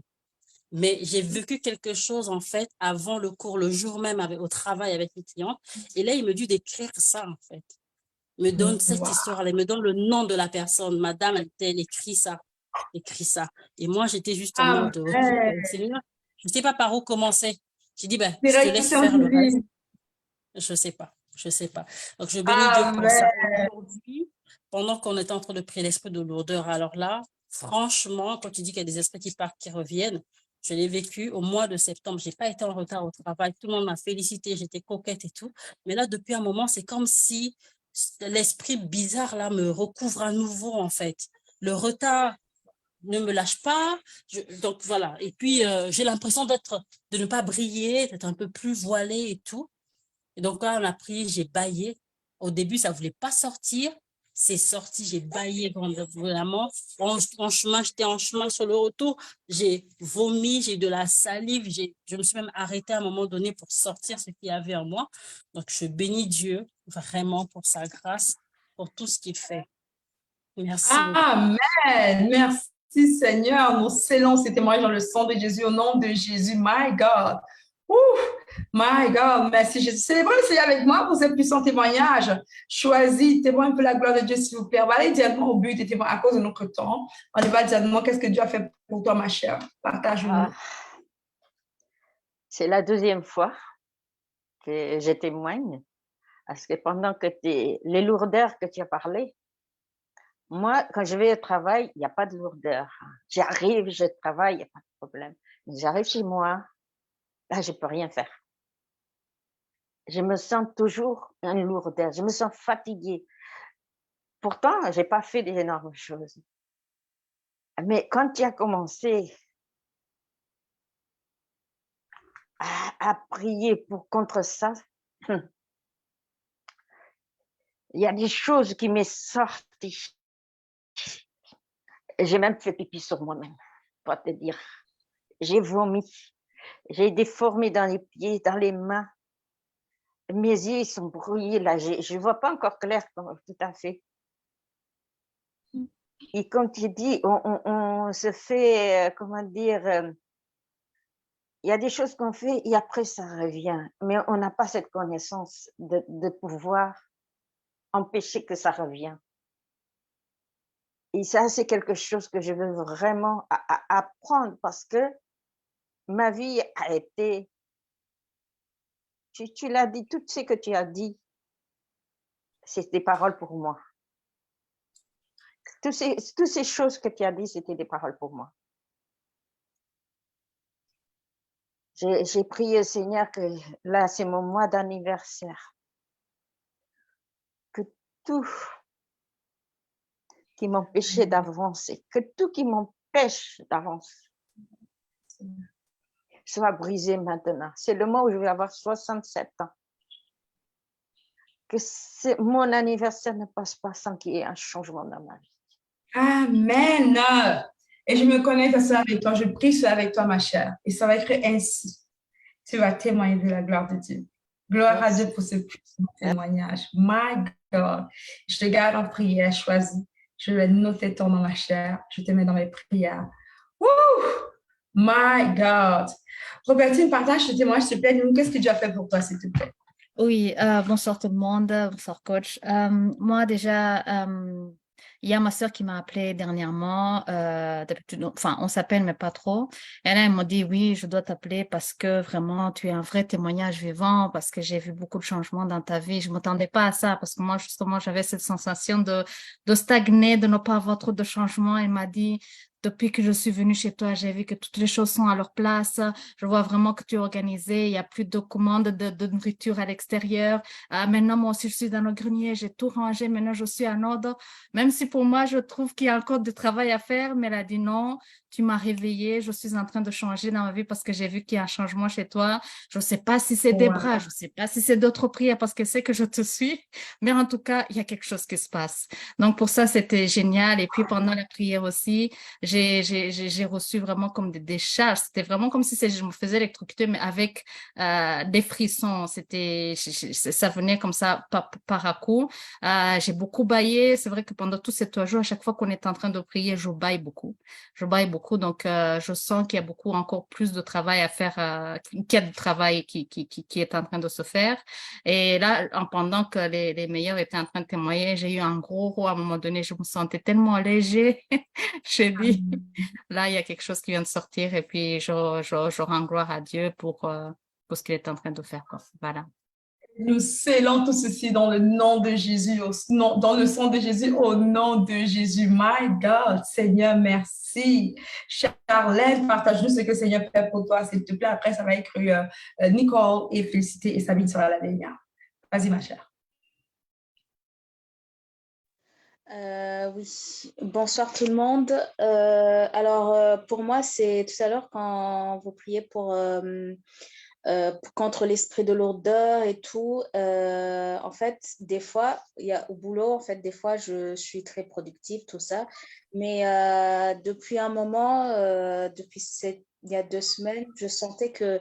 mais j'ai vécu quelque chose en fait avant le cours, le jour même au travail avec les clientes. Et là, il me dit d'écrire ça en fait. Il me donne cette histoire-là, il me donne le nom de la personne. Madame, elle écrit ça. Et moi, j'étais juste en mode, ok, Seigneur, je ne sais pas par où commencer. J'ai dit, ben, je te laisse faire le reste. Je sais pas. Donc, je bénis Dieu pour ça. Aujourd'hui, pendant qu'on était en train de prier l'esprit de lourdeur, alors là, franchement, quand tu dis qu'il y a des esprits qui partent, qui reviennent, je l'ai vécu au mois de septembre. Je n'ai pas été en retard au travail. Tout le monde m'a félicité. J'étais coquette et tout. Mais là, depuis un moment, c'est comme si l'esprit bizarre là me recouvre à nouveau, en fait. Le retard ne me lâche pas. Donc, voilà. Et puis, j'ai l'impression de ne pas briller, d'être un peu plus voilée et tout. Et donc, quand on a prié, j'ai bâillé. Au début, ça ne voulait pas sortir. C'est sorti, j'ai bâillé vraiment. J'étais en chemin sur le retour. J'ai vomi, j'ai eu de la salive. Je me suis même arrêtée à un moment donné pour sortir ce qu'il y avait en moi. Donc, je bénis Dieu vraiment pour sa grâce, pour tout ce qu'il fait. Merci. Amen. Merci Seigneur. Nous scellons ces témoignages dans le sang de Jésus, au nom de Jésus. My God. My God, merci Jésus. Célébrez le Seigneur avec moi pour ce puissant témoignage. Choisis, témoigne un peu la gloire de Dieu, s'il vous plaît. On va aller directement au but des témoignages à cause de notre temps. On y va directement. Qu'est-ce que Dieu a fait pour toi, ma chère? Partage-nous. C'est la deuxième fois que je témoigne. Parce que pendant que les lourdeurs que tu as parlé, moi, quand je vais au travail, il n'y a pas de lourdeur. J'arrive, je travaille, il n'y a pas de problème. Mais j'arrive chez moi, là, je ne peux rien faire. Je me sens toujours une lourdeur, je me sens fatiguée. Pourtant, je n'ai pas fait d'énormes choses. Mais quand tu as commencé à prier contre ça, il y a des choses qui m'est sorties. J'ai même fait pipi sur moi-même, pour te dire. J'ai vomi, j'ai déformé dans les pieds, dans les mains. Mes yeux sont brouillés là, je ne vois pas encore clair tout à fait. Et comme tu dis, on se fait, comment dire, il y a des choses qu'on fait et après ça revient. Mais on n'a pas cette connaissance de pouvoir empêcher que ça revienne. Et ça, c'est quelque chose que je veux vraiment apprendre parce que ma vie a été, tu l'as dit, tout ce que tu as dit, c'est des paroles pour moi. Toutes ces choses que tu as dit, c'était des paroles pour moi. J'ai prié, Seigneur, que là, c'est mon mois d'anniversaire. Que tout qui m'empêchait d'avancer, que tout qui m'empêche d'avancer soit brisé maintenant. C'est le mois où je vais avoir 67 ans. Que mon anniversaire ne passe pas sans qu'il y ait un changement dans ma vie. Amen. Et je me connecte à ça avec toi. Je prie ça avec toi, ma chère. Et ça va être ainsi. Tu vas témoigner de la gloire de Dieu. Gloire à Dieu pour ce puissant témoignage. My God. Je te garde en prière choisie. Je vais noter ton nom, ma chère. Je te mets dans mes prières. Woo! My God. Robertine, partage ce témoignage, s'il te plaît. Dis-nous, qu'est-ce que Dieu a fait pour toi, s'il te plaît? Oui, bonsoir tout le monde, bonsoir coach. Moi déjà, il y a ma soeur qui m'a appelé dernièrement, enfin on s'appelle mais pas trop. Et là, elle m'a dit oui, je dois t'appeler parce que vraiment tu es un vrai témoignage vivant, parce que j'ai vu beaucoup de changements dans ta vie. Je ne m'attendais pas à ça parce que moi justement j'avais cette sensation de stagner, de ne pas avoir trop de changements. Elle m'a dit depuis que je suis venue chez toi, j'ai vu que toutes les choses sont à leur place. Je vois vraiment que tu es organisé. Il n'y a plus de commandes de nourriture à l'extérieur. Maintenant, moi aussi, je suis dans le grenier. J'ai tout rangé. Maintenant, je suis en ordre. Même si pour moi, je trouve qu'il y a encore du travail à faire, mais elle a dit non. Tu m'as réveillée. Je suis en train de changer dans ma vie parce que j'ai vu qu'il y a un changement chez toi. Je ne sais pas si c'est des bras. Je ne sais pas si c'est d'autres prières parce que c'est que je te suis. Mais en tout cas, il y a quelque chose qui se passe. Donc, pour ça, c'était génial. Et puis, pendant la prière aussi, j'ai reçu vraiment comme des charges. C'était vraiment comme si je me faisais électrocuter, mais avec des frissons. Ça venait comme ça par à coup. J'ai beaucoup bâillé. C'est vrai que pendant tous ces 3 jours, à chaque fois qu'on est en train de prier, je bâille beaucoup. Donc, je sens qu'il y a beaucoup encore plus de travail à faire, qu'il y a du travail qui est en train de se faire. Et là, pendant que les meilleurs étaient en train de témoigner, j'ai eu un gros à un moment donné. Je me sentais tellement léger. J'ai dit, là, il y a quelque chose qui vient de sortir et puis je rends gloire à Dieu pour ce qu'il est en train de faire. Voilà. Nous scellons tout ceci dans le nom de Jésus, dans le sang de Jésus, au nom de Jésus. My God, Seigneur, merci. Charlène, partage-nous ce que le Seigneur fait pour toi, s'il te plaît. Après, ça va être Nicole et Félicité et Sabine sur la ligne. Vas-y, ma chère. Oui, bonsoir tout le monde. Pour moi, c'est tout à l'heure quand vous priez contre l'esprit de lourdeur et tout. En fait, des fois, au boulot, en fait, des fois, je suis très productive, tout ça. Mais depuis un moment, il y a 2 semaines, je sentais que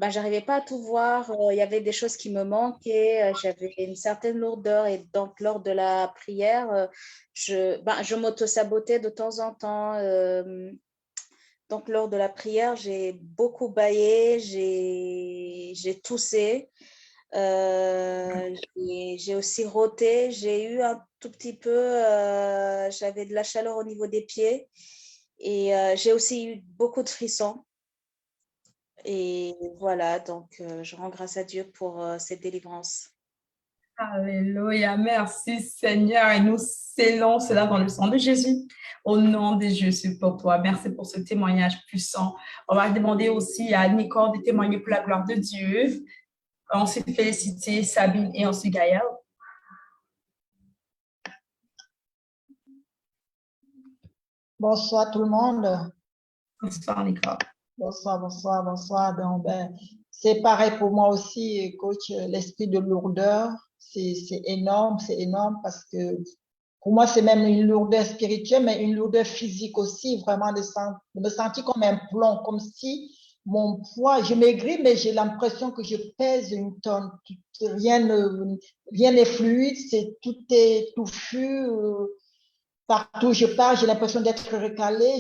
j'arrivais pas à tout voir. Il y avait des choses qui me manquaient. J'avais une certaine lourdeur. Et donc, lors de la prière, je m'auto-sabotais de temps en temps. Donc, lors de la prière, j'ai beaucoup bâillé, j'ai toussé, j'ai aussi roté, j'ai eu un tout petit peu, j'avais de la chaleur au niveau des pieds et j'ai aussi eu beaucoup de frissons. Et voilà, donc je rends grâce à Dieu pour cette délivrance. Alléluia, merci Seigneur. Et nous scellons cela dans le sang de Jésus. Au nom de Jésus pour toi. Merci pour ce témoignage puissant. On va demander aussi à Nicole de témoigner pour la gloire de Dieu. Ensuite, Félicité, Sabine et ensuite Gaëlle. Bonsoir tout le monde. Bonsoir Nicole. Bonsoir. Donc, c'est pareil pour moi aussi, coach, l'esprit de lourdeur. C'est énorme parce que pour moi, c'est même une lourdeur spirituelle, mais une lourdeur physique aussi, vraiment de me sentir comme un plomb, comme si mon poids, je maigris, mais j'ai l'impression que je pèse une tonne. Rien n'est fluide, tout est touffu. Partout où je pars, j'ai l'impression d'être recalée.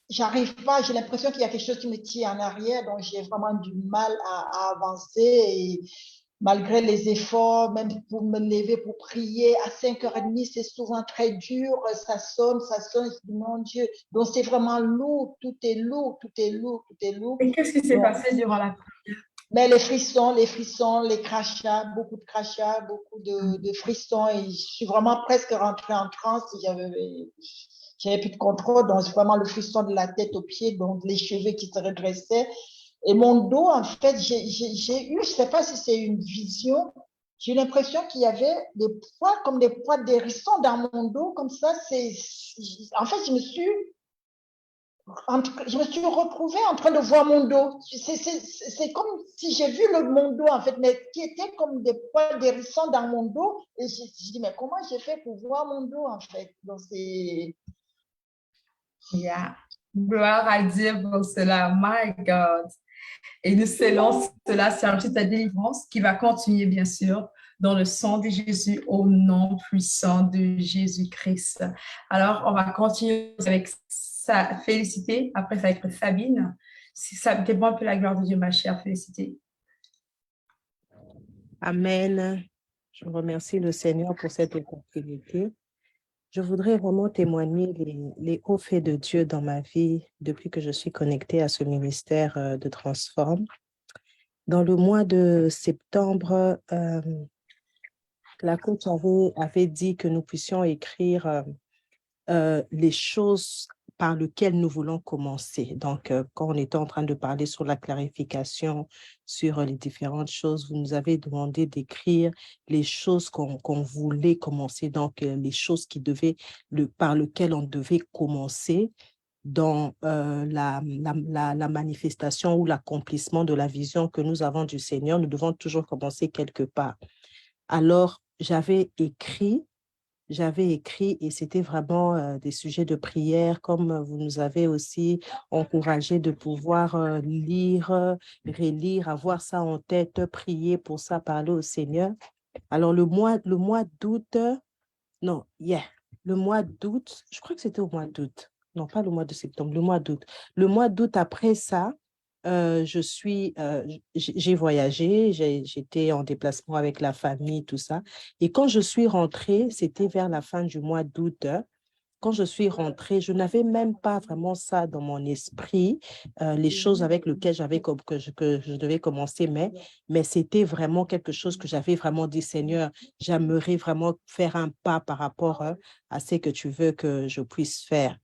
J'arrive pas, j'ai l'impression qu'il y a quelque chose qui me tire en arrière, donc j'ai vraiment du mal à avancer. Et malgré les efforts, même pour me lever, pour prier, à 5h30, c'est souvent très dur, ça sonne, je dis mon Dieu. Donc c'est vraiment lourd, tout est lourd. Et qu'est-ce qui s'est passé durant la prière? Mais les frissons, les crachats, beaucoup de crachats, beaucoup de frissons. Et je suis vraiment presque rentrée en transe. J'avais plus de contrôle. Donc, c'est vraiment le frisson de la tête aux pieds, donc les cheveux qui se redressaient. Et mon dos, en fait, j'ai eu, je sais pas si c'est une vision, j'ai eu l'impression qu'il y avait des poids, comme des poids d'hérisson dans mon dos, comme ça. En fait, je me suis retrouvée en train de voir mon dos. C'est comme si j'ai vu mon dos, en fait, mais qui était comme des poils d'hérisson dans mon dos. Et je dis, mais comment j'ai fait pour voir mon dos, en fait? Donc, c'est... Yeah. Gloire à Dieu pour cela. My God. Et nous scellons cela, c'est ta délivrance qui va continuer, bien sûr, dans le sang de Jésus, au nom puissant de Jésus-Christ. Alors, on va continuer avec Félicité. Après, ça va être Sabine. Si ça dépend un peu la gloire de Dieu, ma chère Félicité. Amen. Je remercie le Seigneur pour cette opportunité. Je voudrais vraiment témoigner les hauts faits de Dieu dans ma vie depuis que je suis connectée à ce ministère de Transforme. Dans le mois de septembre, la coach avait dit que nous puissions écrire les choses par lesquelles nous voulons commencer. Donc, quand on était en train de parler sur la clarification, sur les différentes choses, vous nous avez demandé d'écrire les choses qu'on voulait commencer, donc les choses par lesquelles on devait commencer dans la manifestation ou l'accomplissement de la vision que nous avons du Seigneur. Nous devons toujours commencer quelque part. Alors, j'avais écrit et c'était vraiment des sujets de prière, comme vous nous avez aussi encouragé de pouvoir lire, relire, avoir ça en tête, prier pour ça, parler au Seigneur. Alors, le mois d'août, le mois d'août, je crois que c'était au mois d'août. Non, pas le mois de septembre, le mois d'août. Le mois d'août, après ça, j'ai voyagé, j'étais en déplacement avec la famille, tout ça. Et quand je suis rentrée, c'était vers la fin du mois d'août. Quand je suis rentrée, je n'avais même pas vraiment ça dans mon esprit, les choses avec lesquelles que je devais commencer, mais c'était vraiment quelque chose que j'avais vraiment dit, Seigneur, j'aimerais vraiment faire un pas par rapport à ce que tu veux que je puisse faire.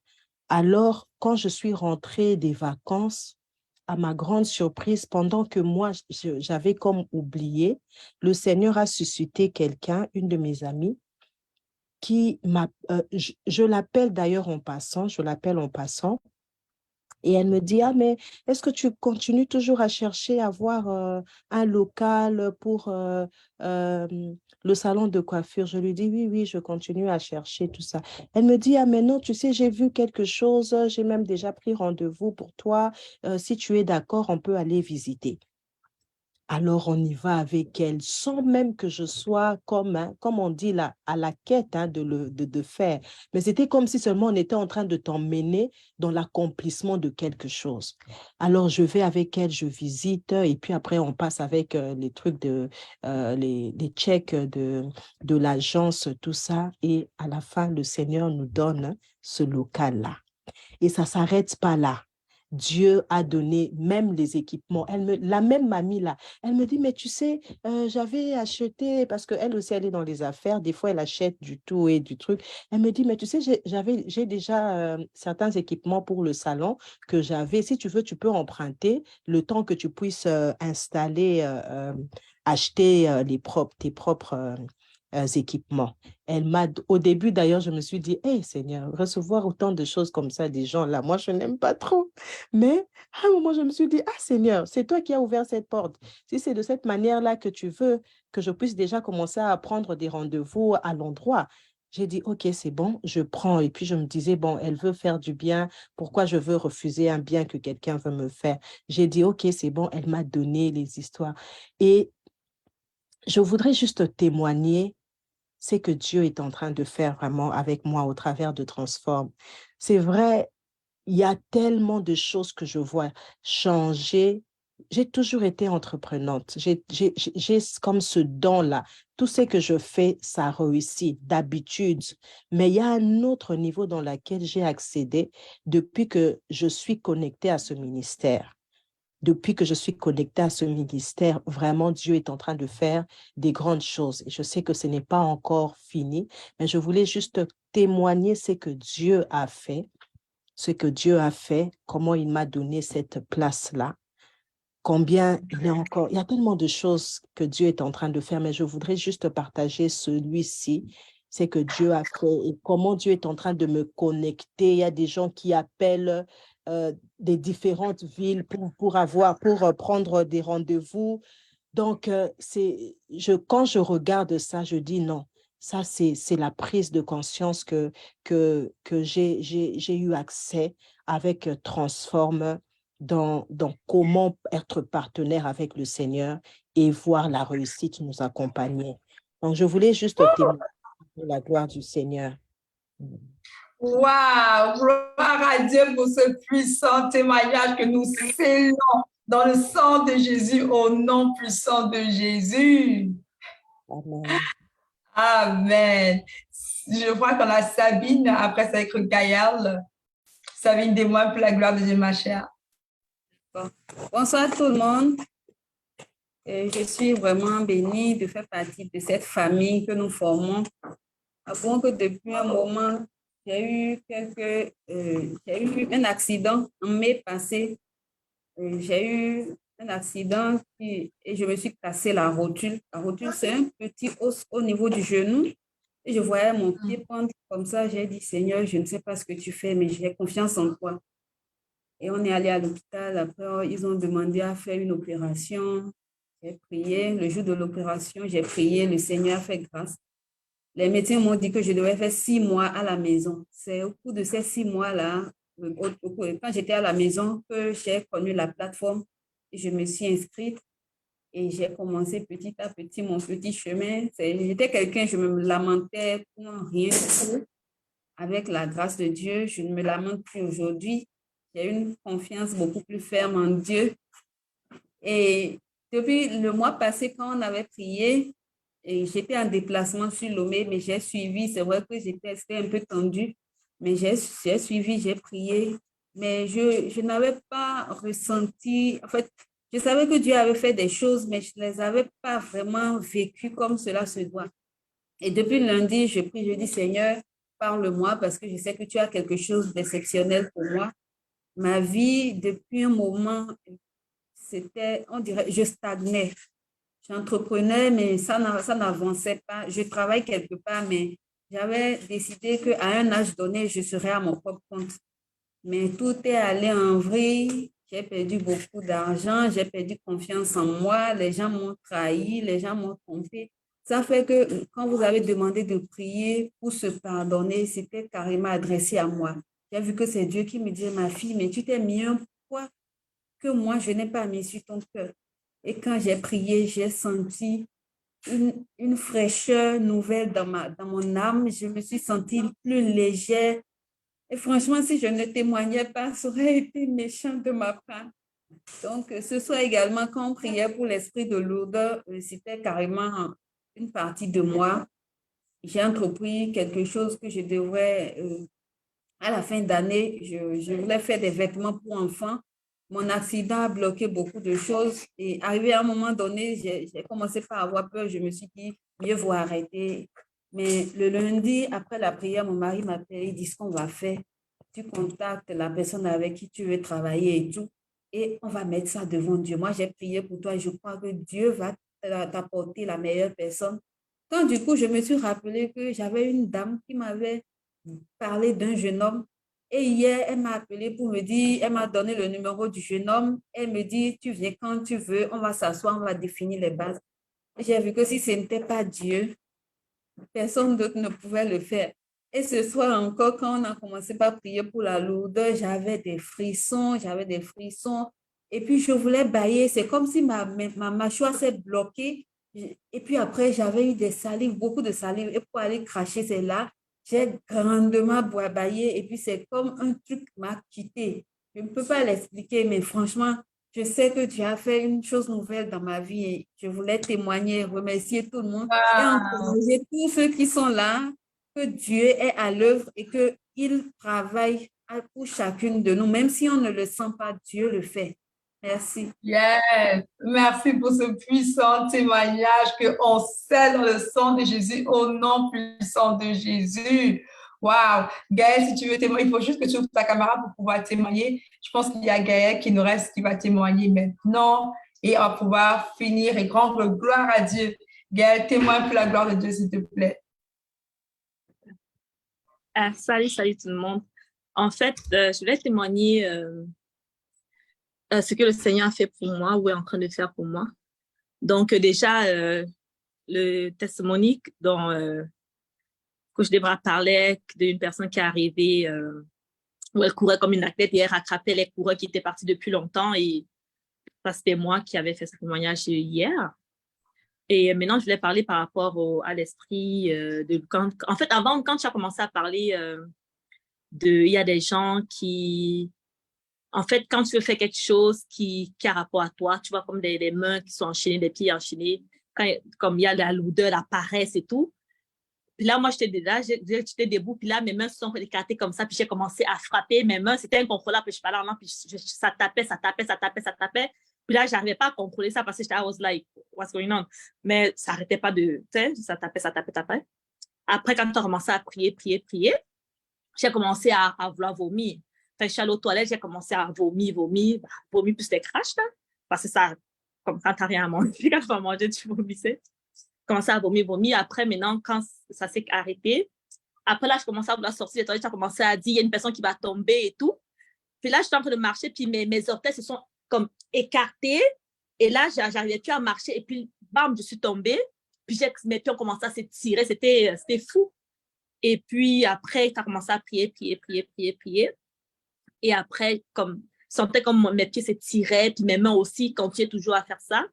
Alors, quand je suis rentrée des vacances, à ma grande surprise, pendant que moi, j'avais comme oublié, le Seigneur a suscité quelqu'un, une de mes amies, qui m'a, je l'appelle d'ailleurs en passant, et elle me dit, ah, mais est-ce que tu continues toujours à chercher à avoir un local pour le salon de coiffure? Je lui dis, oui, je continue à chercher tout ça. Elle me dit, ah, mais non, tu sais, j'ai vu quelque chose, j'ai même déjà pris rendez-vous pour toi. Si tu es d'accord, on peut aller visiter. Alors, on y va avec elle, sans même que je sois comme on dit là, à la quête de faire. Mais c'était comme si seulement on était en train de t'emmener dans l'accomplissement de quelque chose. Alors, je vais avec elle, je visite, et puis après, on passe avec les trucs les checks de l'agence, tout ça. Et à la fin, le Seigneur nous donne ce local-là. Et ça ne s'arrête pas là. Dieu a donné même les équipements. La même mamie là, elle me dit, mais tu sais, j'avais acheté, parce qu'elle aussi, elle est dans les affaires, des fois, elle achète du tout et du truc. Elle me dit, mais tu sais, j'ai déjà certains équipements pour le salon que j'avais. Si tu veux, tu peux emprunter le temps que tu puisses installer, acheter tes propres équipements. Au début, d'ailleurs, je me suis dit, hey, Seigneur, recevoir autant de choses comme ça des gens là, moi, je n'aime pas trop. Mais à un moment, je me suis dit, ah, Seigneur, c'est toi qui as ouvert cette porte. Si c'est de cette manière-là que tu veux que je puisse déjà commencer à prendre des rendez-vous à l'endroit, j'ai dit, OK, c'est bon, je prends. Et puis, je me disais, bon, elle veut faire du bien. Pourquoi je veux refuser un bien que quelqu'un veut me faire? J'ai dit, OK, c'est bon. Elle m'a donné les histoires. Et je voudrais juste témoigner c'est que Dieu est en train de faire vraiment avec moi au travers de Transforme. C'est vrai, il y a tellement de choses que je vois changer. J'ai toujours été entreprenante. J'ai comme ce don-là. Tout ce que je fais, ça réussit d'habitude. Mais il y a un autre niveau dans lequel j'ai accédé depuis que je suis connectée à ce ministère. depuis que je suis connectée à ce ministère, vraiment, Dieu est en train de faire des grandes choses. Et je sais que ce n'est pas encore fini, mais je voulais juste témoigner ce que Dieu a fait, comment il m'a donné cette place-là. Combien il y a tellement de choses que Dieu est en train de faire, mais je voudrais juste partager celui-ci, c'est que Dieu a fait et comment Dieu est en train de me connecter. Il y a des gens qui appellent des différentes villes pour prendre des rendez-vous. Donc, quand je regarde ça, je dis non, ça c'est la prise de conscience que j'ai eu accès avec Transform dans comment être partenaire avec le Seigneur et voir la réussite nous accompagner. Donc, je voulais juste témoigner pour la gloire du Seigneur. Waouh! Gloire à Dieu pour ce puissant témoignage que nous scellons dans le sang de Jésus, au nom puissant de Jésus. Amen. Amen. Je vois qu'on a Sabine, après ça va être Gaëlle. Sabine, dis-moi pour la gloire de Dieu, ma chère. Bonsoir tout le monde. Je suis vraiment bénie de faire partie de cette famille que nous formons. Avant que depuis un moment, j'ai eu un accident en mai passé. J'ai eu un accident et je me suis cassé la rotule. La rotule, c'est un petit os au niveau du genou. Et je voyais mon pied pendre comme ça. J'ai dit, Seigneur, je ne sais pas ce que tu fais, mais j'ai confiance en toi. Et on est allé à l'hôpital. Après, ils ont demandé à faire une opération. J'ai prié. Le jour de l'opération, j'ai prié. Le Seigneur a fait grâce. Les médecins m'ont dit que je devais faire 6 mois à la maison. C'est au cours de ces 6 mois-là, quand j'étais à la maison, que j'ai connu la plateforme. Et je me suis inscrite et j'ai commencé petit à petit mon petit chemin. J'étais quelqu'un, je me lamentais pour rien du tout. Avec la grâce de Dieu, je ne me lamente plus aujourd'hui. J'ai une confiance beaucoup plus ferme en Dieu. Et depuis le mois passé, quand on avait prié, j'étais en déplacement sur Lomé, mais j'ai suivi. C'est vrai que c'était un peu tendu, mais j'ai suivi, j'ai prié. Mais je n'avais pas ressenti, en fait, je savais que Dieu avait fait des choses, mais je ne les avais pas vraiment vécues comme cela se doit. Et depuis lundi, je prie, je dis, Seigneur, parle-moi parce que je sais que tu as quelque chose d'exceptionnel pour moi. Ma vie, depuis un moment, c'était, on dirait, je stagnais. J'entreprenais, mais ça n'avançait pas. Je travaille quelque part, mais j'avais décidé qu'à un âge donné, je serais à mon propre compte. Mais tout est allé en vrille. J'ai perdu beaucoup d'argent, j'ai perdu confiance en moi. Les gens m'ont trahi, les gens m'ont trompé. Ça fait que quand vous avez demandé de prier pour se pardonner, c'était carrément adressé à moi. J'ai vu que c'est Dieu qui me dit, ma fille, mais tu t'es mis un poids que moi, je n'ai pas mis sur ton cœur. Et quand j'ai prié, j'ai senti une fraîcheur nouvelle dans mon âme. Je me suis sentie plus légère. Et franchement, si je ne témoignais pas, ça aurait été méchant de ma part. Donc, ce soir également, quand on priait pour l'esprit de lourdeur, c'était carrément une partie de moi. J'ai entrepris quelque chose que je devrais, à la fin d'année, je voulais faire des vêtements pour enfants. Mon accident a bloqué beaucoup de choses et arrivé à un moment donné, j'ai commencé par avoir peur. Je me suis dit, mieux vaut arrêter. Mais le lundi, après la prière, mon mari m'appelle, il dit ce qu'on va faire. Tu contactes la personne avec qui tu veux travailler et tout, et on va mettre ça devant Dieu. Moi, j'ai prié pour toi et je crois que Dieu va t'apporter la meilleure personne. Quand du coup, je me suis rappelé que j'avais une dame qui m'avait parlé d'un jeune homme. Et hier, elle m'a appelé pour me dire, elle m'a donné le numéro du jeune homme. Elle me dit, tu viens quand tu veux, on va s'asseoir, on va définir les bases. J'ai vu que si ce n'était pas Dieu, personne d'autre ne pouvait le faire. Et ce soir encore, quand on a commencé par prier pour la lourdeur, j'avais des frissons. Et puis, je voulais bâiller. C'est comme si ma mâchoire s'est bloquée. Et puis après, j'avais eu des salives, beaucoup de salive. Et pour aller cracher, c'est là. J'ai grandement bâillé et puis c'est comme un truc m'a quitté. Je ne peux pas l'expliquer, mais franchement, je sais que tu as fait une chose nouvelle dans ma vie et je voulais témoigner, remercier tout le monde et encourager tous ceux qui sont là, que Dieu est à l'œuvre et qu'il travaille pour chacune de nous. Même si on ne le sent pas, Dieu le fait. Merci. Yes, merci pour ce puissant témoignage qu'on scelle dans le sang de Jésus, au nom puissant de Jésus. Wow. Gaël, si tu veux témoigner, il faut juste que tu ouvres ta caméra pour pouvoir témoigner. Je pense qu'il y a Gaël qui nous reste, qui va témoigner maintenant et on va pouvoir finir et rendre gloire à Dieu. Gaël, témoigne pour la gloire de Dieu, s'il te plaît. Salut tout le monde. En fait, je voulais témoigner ce que le Seigneur a fait pour moi ou est en train de faire pour moi. Donc déjà, le testimony dont Coach Debra parlait d'une personne qui est arrivée où elle courait comme une athlète et elle rattrapait les coureurs qui étaient partis depuis longtemps et ça, c'était moi qui avais fait ce témoignage hier. Et maintenant, je voulais parler par rapport à l'esprit de quand... En fait, avant, quand tu as commencé à parler il y a des gens qui... En fait, quand tu veux faire quelque chose qui a rapport à toi, tu vois, comme des mains qui sont enchaînées, des pieds enchaînés, comme il y a la lourdeur, la paresse et tout. Puis là, moi, j'étais debout, puis là, mes mains se sont écartées comme ça, puis j'ai commencé à frapper mes mains. C'était incontrôlable, puis je parlais en langue, puis ça tapait. Puis là, je n'arrivais pas à contrôler ça parce que j'étais, I was like, what's going on? Mais ça n'arrêtait pas de, tu sais, ça tapait. Après, quand tu as commencé à prier, j'ai commencé à vouloir vomir. Fait que je suis allée aux toilettes, j'ai commencé à vomir plus des crashs, là. Parce que ça, comme quand tu n'as rien à manger, quand tu vas manger, tu vomissais. Commencé à vomir. Après, maintenant, quand ça s'est arrêté, après là, je commençais à vouloir sortir des toilettes, j'ai commencé à dire, il y a une personne qui va tomber et tout. Puis là, j'étais en train de marcher, puis mes orteils se sont comme écartés. Et là, j'arrivais plus à marcher. Et puis, bam, je suis tombée. Puis mes pieds ont commencé à s'étirer. C'était fou. Et puis, après, tu as commencé à prier. Et après, je sentais comme mes pieds s'étiraient, puis mes mains aussi continuaient toujours à faire ça.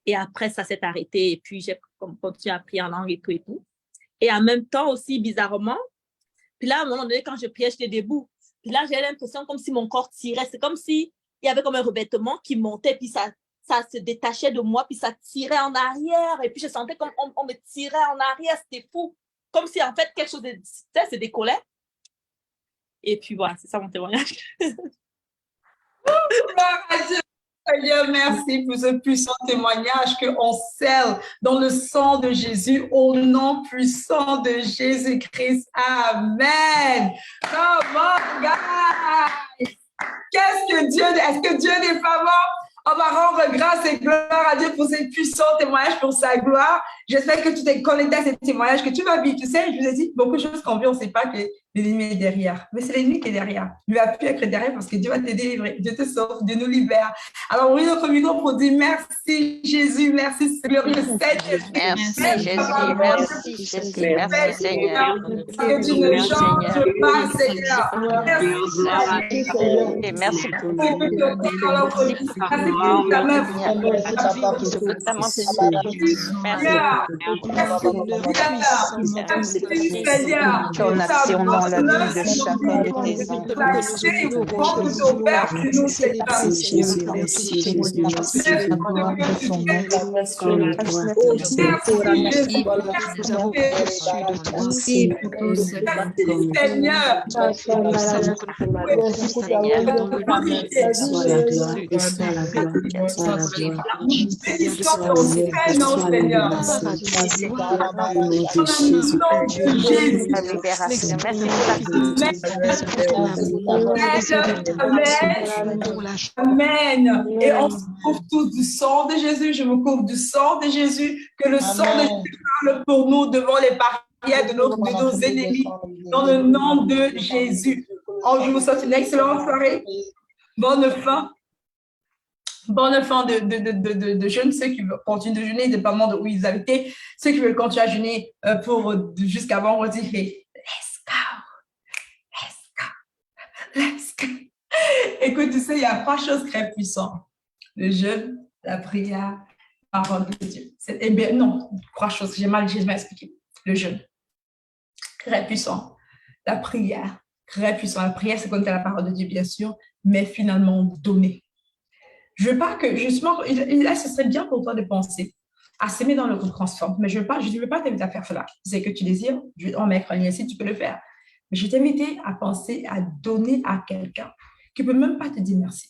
Et après, ça s'est arrêté. Et puis, j'ai continué à prier en langue et tout. Et en même temps aussi, bizarrement, puis là, à un moment donné, quand je priais, j'étais debout. Puis là, j'ai l'impression comme si mon corps tirait. C'est comme s'il y avait comme un revêtement qui montait, puis ça se détachait de moi, puis ça tirait en arrière. Et puis, je sentais comme on me tirait en arrière. C'était fou. Comme si, en fait, quelque chose se décollait. Et puis, voilà, c'est ça mon témoignage. Seigneur, merci pour ce puissant témoignage qu'on scelle dans le sang de Jésus, au nom puissant de Jésus-Christ. Amen. Come on, guys. Est-ce que Dieu n'est pas bon? On va rendre grâce et gloire à Dieu pour ces puissants témoignages, pour sa gloire. J'espère que tu t'es connecté à ces témoignages, que tu vas vivre. Tu sais, je vous ai dit, beaucoup de choses qu'on vit, on ne sait pas que l'ennemi est derrière. Mais c'est l'ennemi qui est derrière. Il ne va plus être derrière parce que Dieu va te délivrer. Dieu te sauve, Dieu nous libère. Alors, oui, notre micro pour dire merci Jésus, merci glorieux Seigneur. Merci Jésus, merci Jésus, merci Seigneur. Que tu ne changes pas, Seigneur. Merci pour ta main. Ton action dans la vie de chacun de tes Amen. Et on se couvre tous du sang de Jésus. Je me couvre du sang de Jésus. Que le sang de Jésus parle pour nous devant les barrières de nos ennemis. Dans le nom de Jésus. Je vous souhaite une excellente soirée. Bonne fin. Bonne fin de jeûne, ceux qui veulent continuer de jeûner, dépendamment de où ils habitent, ceux qui veulent continuer à jeûner jusqu'à vendredi, let's go. Écoute, tu sais, il y a 3 choses très puissantes. Le jeûne, la prière, la parole de Dieu. Non, 3 choses, j'ai mal expliqué. Le jeûne, très puissant. La prière, très puissant. La prière, c'est comme la parole de Dieu, bien sûr, mais finalement donner. Je veux pas que, justement, là, ce serait bien pour toi de penser à s'aimer dans le transforme, mais je ne veux pas t'inviter à faire cela. C'est que tu désires, on met un lien ici, tu peux le faire. Mais je vais t'inviter à penser à donner à quelqu'un qui ne peut même pas te dire merci.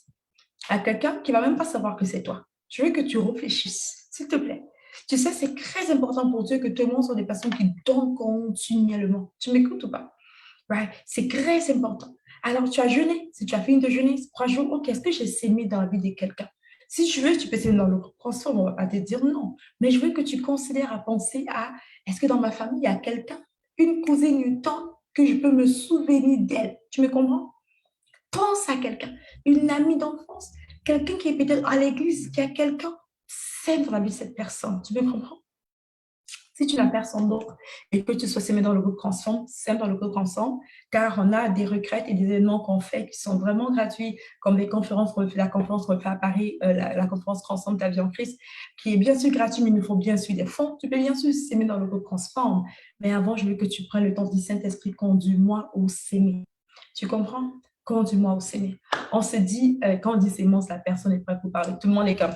à quelqu'un qui ne va même pas savoir que c'est toi. Je veux que tu réfléchisses, s'il te plaît. Tu sais, c'est très important pour Dieu que tout le monde soit des personnes qui donnent continuellement. Tu m'écoutes ou pas? Right? C'est très important. Alors, tu as jeûné. Si tu as fini de jeûner 3 jours, ok, est-ce que j'ai sémé dans la vie de quelqu'un? Si tu veux, tu peux s'aimer dans le transforme, on ne va pas te dire non. Mais je veux que tu considères à penser à, est-ce que dans ma famille, il y a quelqu'un, une cousine, une tante, que je peux me souvenir d'elle? Tu me comprends? Pense à quelqu'un, une amie d'enfance, quelqu'un qui est peut-être à l'église, qui a quelqu'un, sème dans la vie de cette personne. Tu me comprends? Si tu n'as personne d'autre et que tu sois sémé dans le groupe Transforme, sème dans le groupe Transforme, car on a des retraites et des événements qu'on fait qui sont vraiment gratuits, comme les conférences, la conférence qu'on fait à Paris, la conférence Transforme ta vie en Christ, qui est bien sûr gratuite, mais il nous faut bien sûr des fonds. Tu peux bien sûr s'aimer dans le groupe Transforme, mais avant, je veux que tu prennes le temps du Saint-Esprit, conduis-moi au s'aimer. Tu comprends? Conduis-moi au s'aimer. On se dit, quand on dit sémence, la personne est prête pour parler. Tout le monde est comme,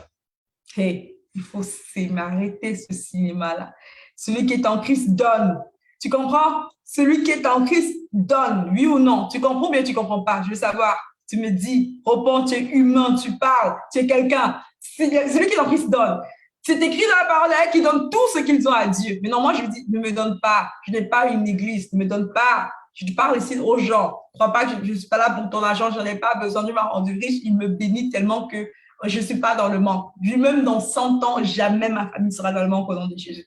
hey, il faut s'aimer, arrêter ce cinéma-là. Celui qui est en Christ donne. Tu comprends? Celui qui est en Christ donne, oui ou non? Tu comprends ou bien tu ne comprends pas? Je veux savoir. Tu me dis, réponds, tu es humain, tu parles, tu es quelqu'un. Celui qui est en Christ donne. C'est écrit dans la parole qui donne tout ce qu'ils ont à Dieu. Mais non, moi je dis, ne me donne pas. Je n'ai pas une église, ne me donne pas. Je parle ici aux gens. Ne crois pas que je ne suis pas là pour ton argent, je n'en ai pas besoin. Dieu m'a rendu riche, il me bénit tellement que je ne suis pas dans le manque. Lui-même, dans 100 ans, jamais ma famille sera dans le manque au nom de Jésus.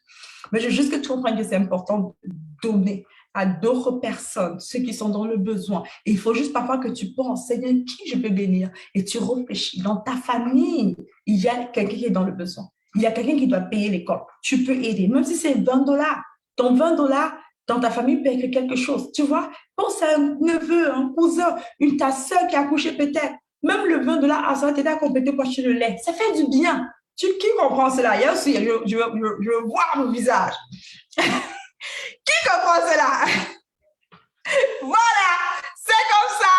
Mais je veux juste que tu comprennes que c'est important de donner à d'autres personnes, ceux qui sont dans le besoin. Et il faut juste parfois que tu penses, Seigneur, qui je peux bénir? Et tu réfléchis. Dans ta famille, il y a quelqu'un qui est dans le besoin. Il y a quelqu'un qui doit payer l'école. Tu peux aider, même si c'est $20. Ton $20, dans ta famille, peut écrire quelque chose. Tu vois, pense à un neveu, un cousin, ta soeur qui a accouché peut-être. Même le $20, ça va t'aider à compléter pour acheter le lait. Ça fait du bien. Qui comprend cela? Il y a aussi, je veux voir mon visage. Qui comprend cela? Voilà, c'est comme ça.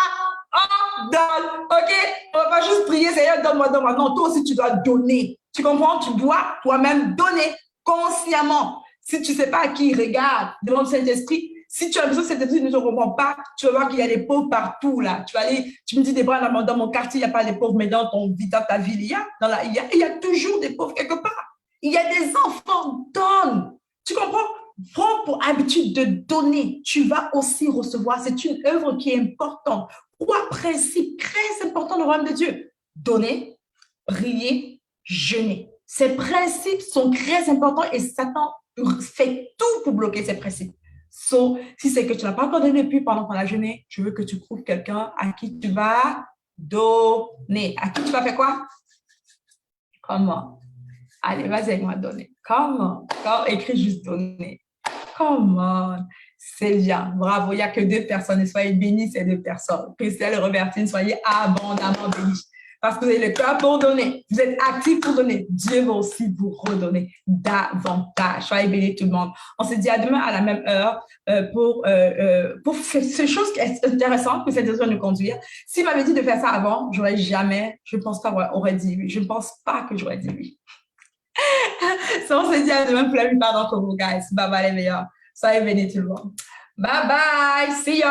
On donne, ok? On ne va pas juste prier, Seigneur, donne-moi. Non, toi aussi, tu dois donner. Tu comprends? Tu dois toi-même donner consciemment. Si tu ne sais pas à qui regarde, demande Saint-Esprit. Si tu as besoin de Saint-Esprit, ne te comprends pas, tu vas voir qu'il y a des pauvres partout, là. Tu vas aller, tu me dis, Débora, dans mon quartier, il n'y a pas de pauvres, mais dans ta ville, il y a toujours des pauvres quelque part. Il y a des enfants, donne. Tu comprends? Prends pour habitude de donner. Tu vas aussi recevoir. C'est une œuvre qui est importante. 3 principes très importants dans le royaume de Dieu. Donner, prier, jeûner. Ces principes sont très importants et Satan fait tout pour bloquer ces principes. So, si c'est que tu n'as pas encore donné depuis pendant qu'on a jeûné, je veux que tu trouves quelqu'un à qui tu vas donner. À qui tu vas faire quoi? Comment? Allez, vas-y, moi donner. Comment? Écris juste donner. Comment? C'est bien. Bravo. Il n'y a que 2 personnes. Soyez bénis, ces 2 personnes. Christelle et Robertine, soyez abondamment bénis. Parce que vous avez le cœur pour donner. Vous êtes actifs pour donner. Dieu va aussi vous redonner davantage. Soyez bénis tout le monde. On se dit à demain à la même heure pour ces choses qui est intéressante que cette décision nous conduire. S'il m'avait dit de faire ça avant, je ne pense pas aurait dit oui. Je ne pense pas que j'aurais dit oui. So, on se dit à demain pour la plupart d'entre vous, guys. Bye bye les meilleurs. Soyez bénis tout le monde. Bye bye. See ya.